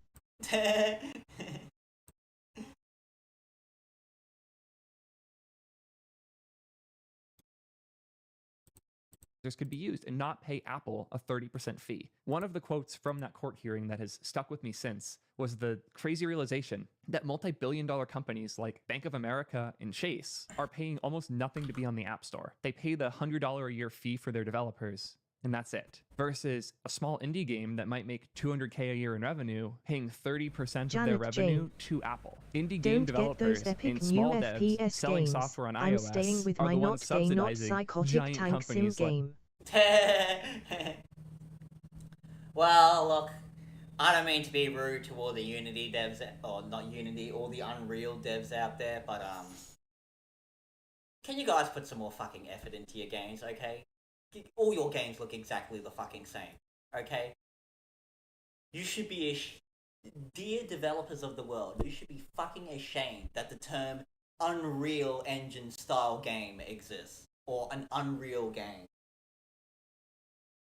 Could be used and not pay Apple a 30% fee. One of the quotes from that court hearing that has stuck with me since was the crazy realization that multi-billion-dollar companies like Bank of America and Chase are paying almost nothing to be on the App Store. They pay the $100 a year fee for their developers, and that's it. Versus a small indie game that might make $200K a year in revenue, paying 30% of their Janet revenue Jane. to Apple. Indie game Don't get those developers epic and new small devs FPS selling games. software on I'm iOS staying with are my the not ones gay, not subsidizing psychotic giant tank sim companies like game. Well, look, I don't mean to be rude to all the Unity devs, or not Unity, all the Unreal devs out there, but can you guys put some more fucking effort into your games, okay? All your games look exactly the fucking same, okay? You should be dear developers of the world, you should be fucking ashamed that the term Unreal Engine style game exists, or an Unreal game.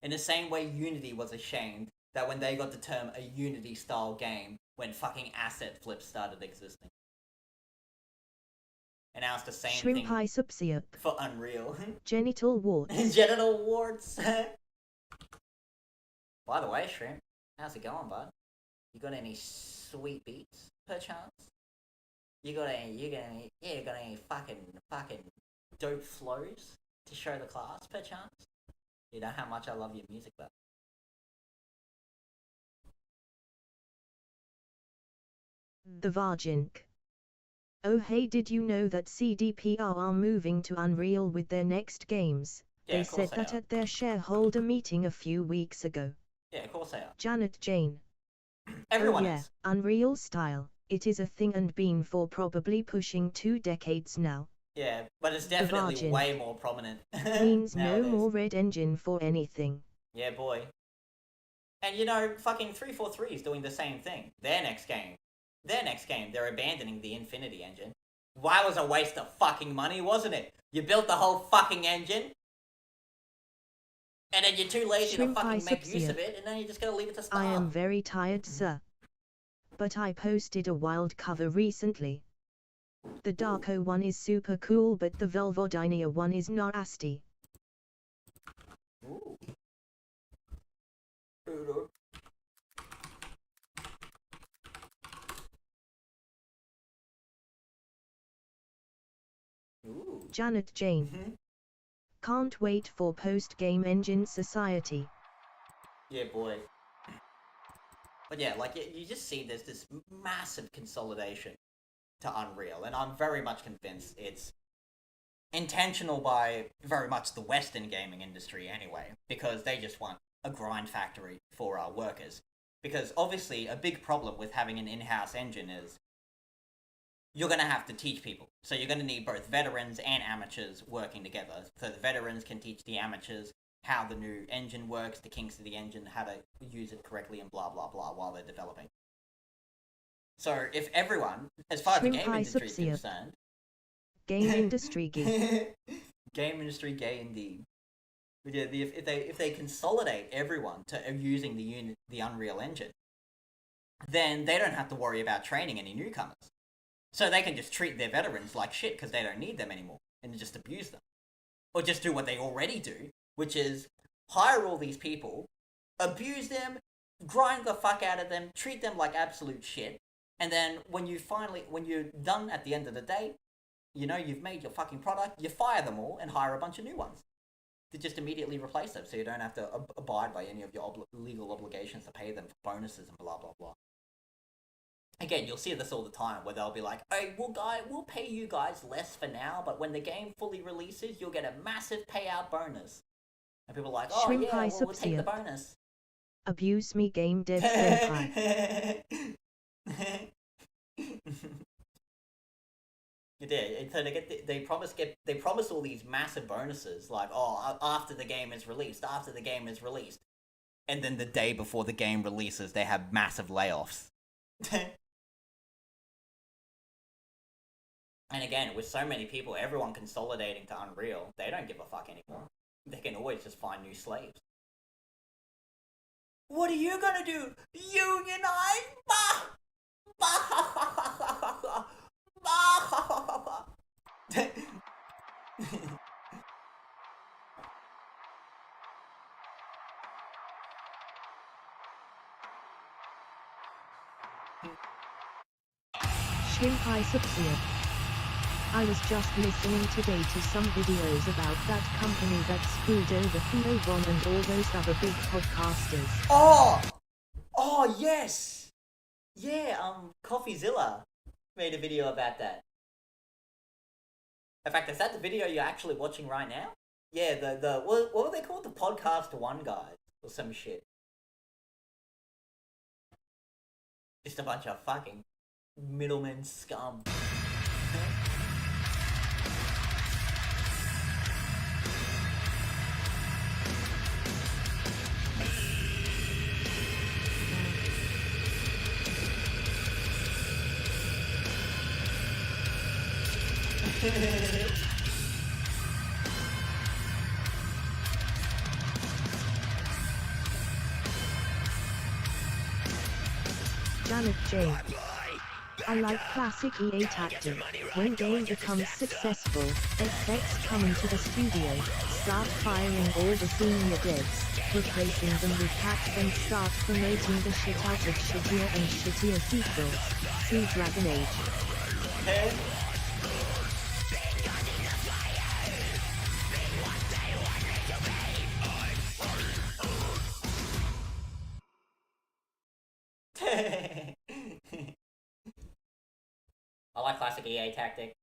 In the same way Unity was ashamed that when they got the term a Unity style game when fucking asset flips started existing. And now it's the same Shrimp thing eye subsiup. for Unreal. Genital warts. Genital warts. By the way, Shrimp, how's it going, bud? You got any sweet beats, perchance? You got any fucking dope flows to show the class, perchance? You know how much I love your music, but The Vargink. Oh hey, did you know that CDPR are moving to Unreal with their next games? Yeah, They of course said they that are. at their shareholder meeting a few weeks ago. Yeah, of course they are. Janet Jane. Everyone Oh yeah, is. Unreal style. It is a thing and been for probably pushing 2 decades now. Yeah, but it's definitely Vargin. way more prominent. Means no nowadays. more Red Engine for anything. Yeah, boy. And you know, fucking 343 is doing the same thing. Their next game, they're abandoning the Infinity engine. Why was a waste of fucking money, wasn't it? You built the whole fucking engine, and then you're too lazy Shrimp to fucking eye make use subsia. of it, and then you just gotta leave it to starve. I am very tired, sir. But I posted a wild cover recently. The Darko one is super cool, but the Velvodinia one is nasty. Ooh. Ooh. Janet Jane. Mhm. Can't wait for post-game engine society. Yeah, boy. But yeah, like you just see there's this massive consolidation to Unreal, and I'm very much convinced it's intentional by very much the Western gaming industry anyway, because they just want a grind factory for our workers. Because obviously a big problem with having an in-house engine is you're going to have to teach people. So you're going to need both veterans and amateurs working together. So the veterans can teach the amateurs how the new engine works, the kinks of the engine, how to use it correctly, and blah, blah, blah, while they're developing. So if everyone, as far as the game industry is concerned... Game industry gay. Game industry gay indeed. But yeah, if they consolidate everyone to using the Unreal Engine, then they don't have to worry about training any newcomers. So they can just treat their veterans like shit because they don't need them anymore, and just abuse them. Or just do what they already do, which is hire all these people, abuse them, grind the fuck out of them, treat them like absolute shit, and then when you're done at the end of the day, you know, you've made your fucking product, you fire them all and hire a bunch of new ones to just immediately replace them, so you don't have to abide by any of your legal obligations to pay them for bonuses and blah, blah, blah. Again, you'll see this all the time, where they'll be like, hey, we'll pay you guys less for now, but when the game fully releases, you'll get a massive payout bonus. And people are like, oh Shrimp yeah, pie we'll take the bonus. Abuse me game dev senpai. So they promise all these massive bonuses, like, oh, after the game is released, and then the day before the game releases, they have massive layoffs. And again, with so many people, everyone consolidating to Unreal, they don't give a fuck anymore. They can always just find new slaves. What are you gonna do? Unionize? Bah! Bah! Bah! Shrimp pie subsidiary. I was just listening today to some videos about that company that screwed over Theo Von and all those other big podcasters. Oh yes! Yeah, CoffeeZilla made a video about that. In fact, is that the video you're actually watching right now? Yeah, what were they called? The Podcast One guys, or some shit. Just a bunch of fucking middlemen scum. Janet J. I like classic EA tactic. When game becomes successful, execs come into the studio, start firing all the senior devs, replacing them with hacks and start promoting the shit out of shittier and shittier sequels. See Dragon Age. I like classic EA tactic.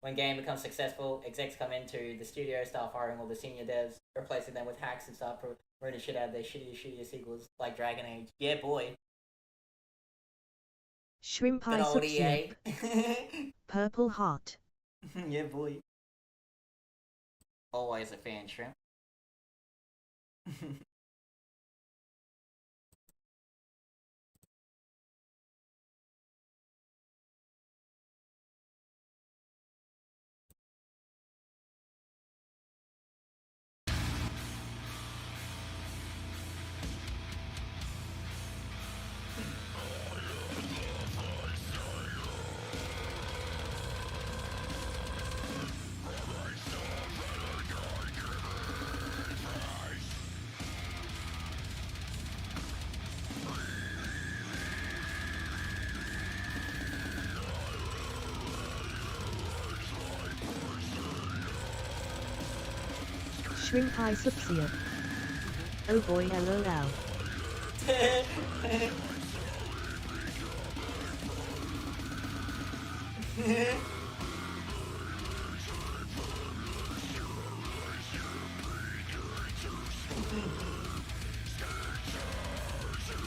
When game becomes successful, execs come into the studio, start firing all the senior devs, replacing them with hacks, and start promoting shit out of their shittier sequels like Dragon Age. Yeah, boy. Shrimp pie Good old subsidiary. EA. Purple heart. Yeah, boy. Always a fan, Shrimp. Shrimp eye subsia. Oh boy lol.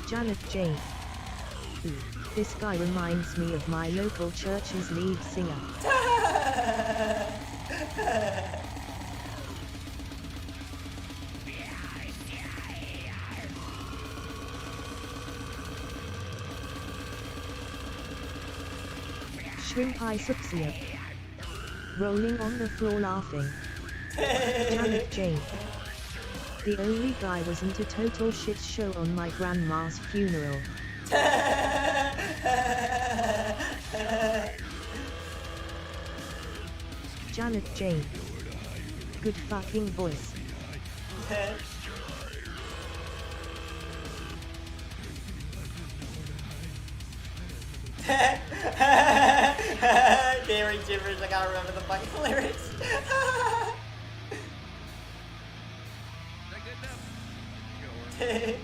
Janet Jane. Ooh, this guy reminds me of my local church's lead singer. Shrimp eye subsia. Rolling on the floor laughing. Janet Jane. The only guy wasn't a total shit show on my grandma's funeral. Janet Jane. Good fucking voice. Gary gibberish, I can't remember the fucking lyrics.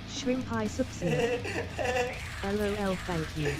Shrimp eye subsia. LOL thank you.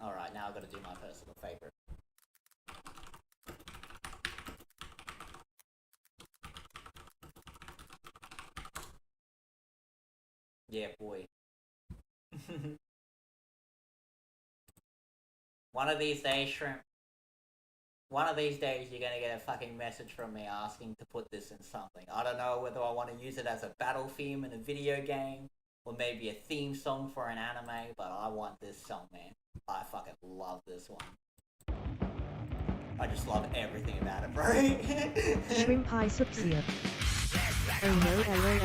Alright, now I've got to do my personal favourite. Yeah, boy. One of these days, Shrimp. One of these days, you're gonna get a fucking message from me asking to put this in something. I don't know whether I want to use it as a battle theme in a video game, or maybe a theme song for an anime, but I want this song, man. I fucking love this one. I just love everything about it, bro. Shrimp eye subsia. Oh no lol.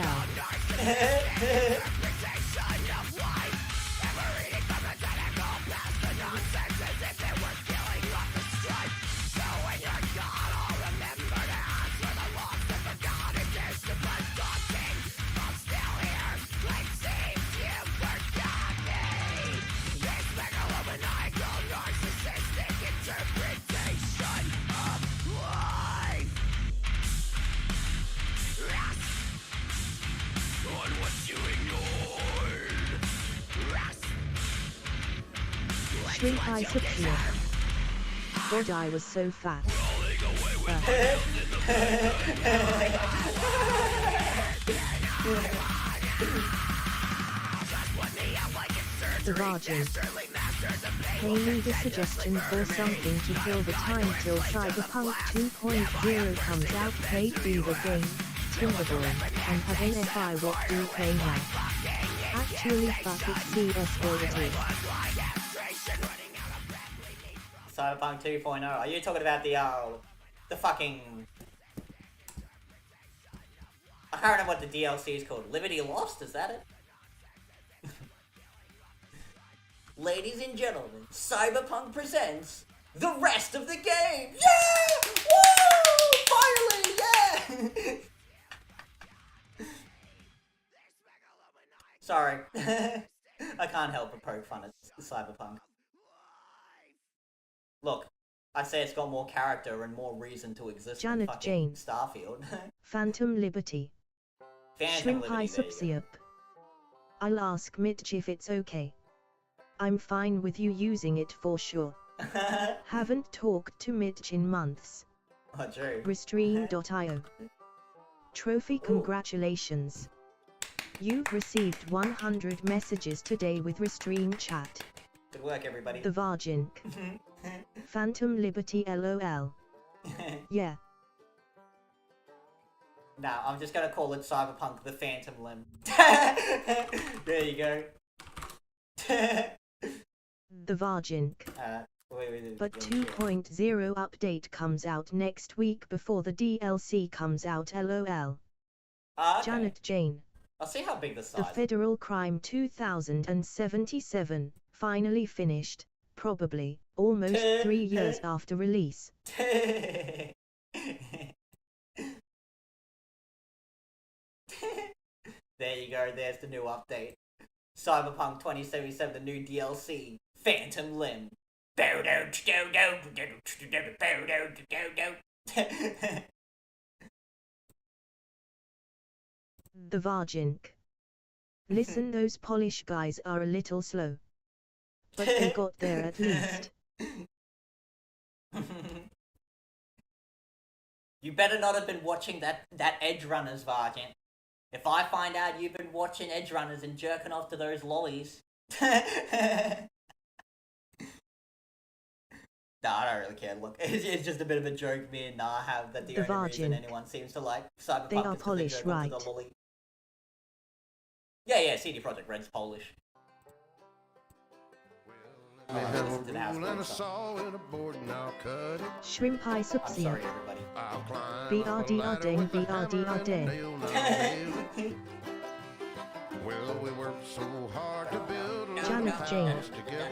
Shrimp eye subsia. God, I was so fat. Savages. Pay me the suggestion for something to fill the time till Cyberpunk 2.0 comes out. Played through the game, Timberborn, and have NFI what do play now. Actually fuck it, CS all it is. Cyberpunk 2.0. Are you talking about the fucking... I can't remember what the DLC is called. Liberty Lost? Is that it? Ladies and gentlemen, Cyberpunk presents the rest of the game! Yeah! Woo! Finally! Yeah! Sorry. I can't help but poke fun at Cyberpunk. Look, I'd say it's got more character and more reason to exist Janet than fucking Jane. Starfield. Phantom Liberty. Phantom Shrimp eye Liberty, there you subsia. I'll ask Mitch if it's okay. I'm fine with you using it for sure. go. Haven't talked to Mitch in months. Oh, true. Restream.io. Trophy, congratulations. You've received 100 messages today with Restream chat. Good work, everybody. The Vargink. Phantom Liberty LOL. Yeah. Nah, I'm just gonna call it Cyberpunk the Phantom Limb. There you go. The Vargink. But 2.0 update comes out next week before the DLC comes out LOL. Okay. Janet Jane. I'll see how big the The size is. Federal Crime 2077, finally finished, probably, almost 3 years after release. There you go, there's the new update. Cyberpunk 2077, the new DLC, Phantom Limb. The Vargink. Listen, those Polish guys are a little slow. But they got there at least. You better not have been watching that Edge Runners, Vargent. If I find out you've been watching Edge Runners and jerking off to those lollies. Nah, I don't really care. Look, it's just a bit of a joke me and Nah have that the only reason anyone seems to like Cyberpunk They are is Polish, they jerk off to right? the lolly. Yeah, CD Projekt Red's Polish. Listen to the house party song. Shrimp Eye I'm Subsia. sorry, everybody. BRDR ding, BRDR ding. Well, we worked so hard to build a Janet Jane. house together.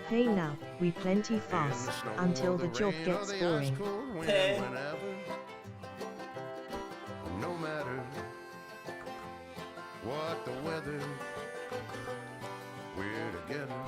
Hey now, we plenty fast, until the job gets boring. No matter what the weather, we're together.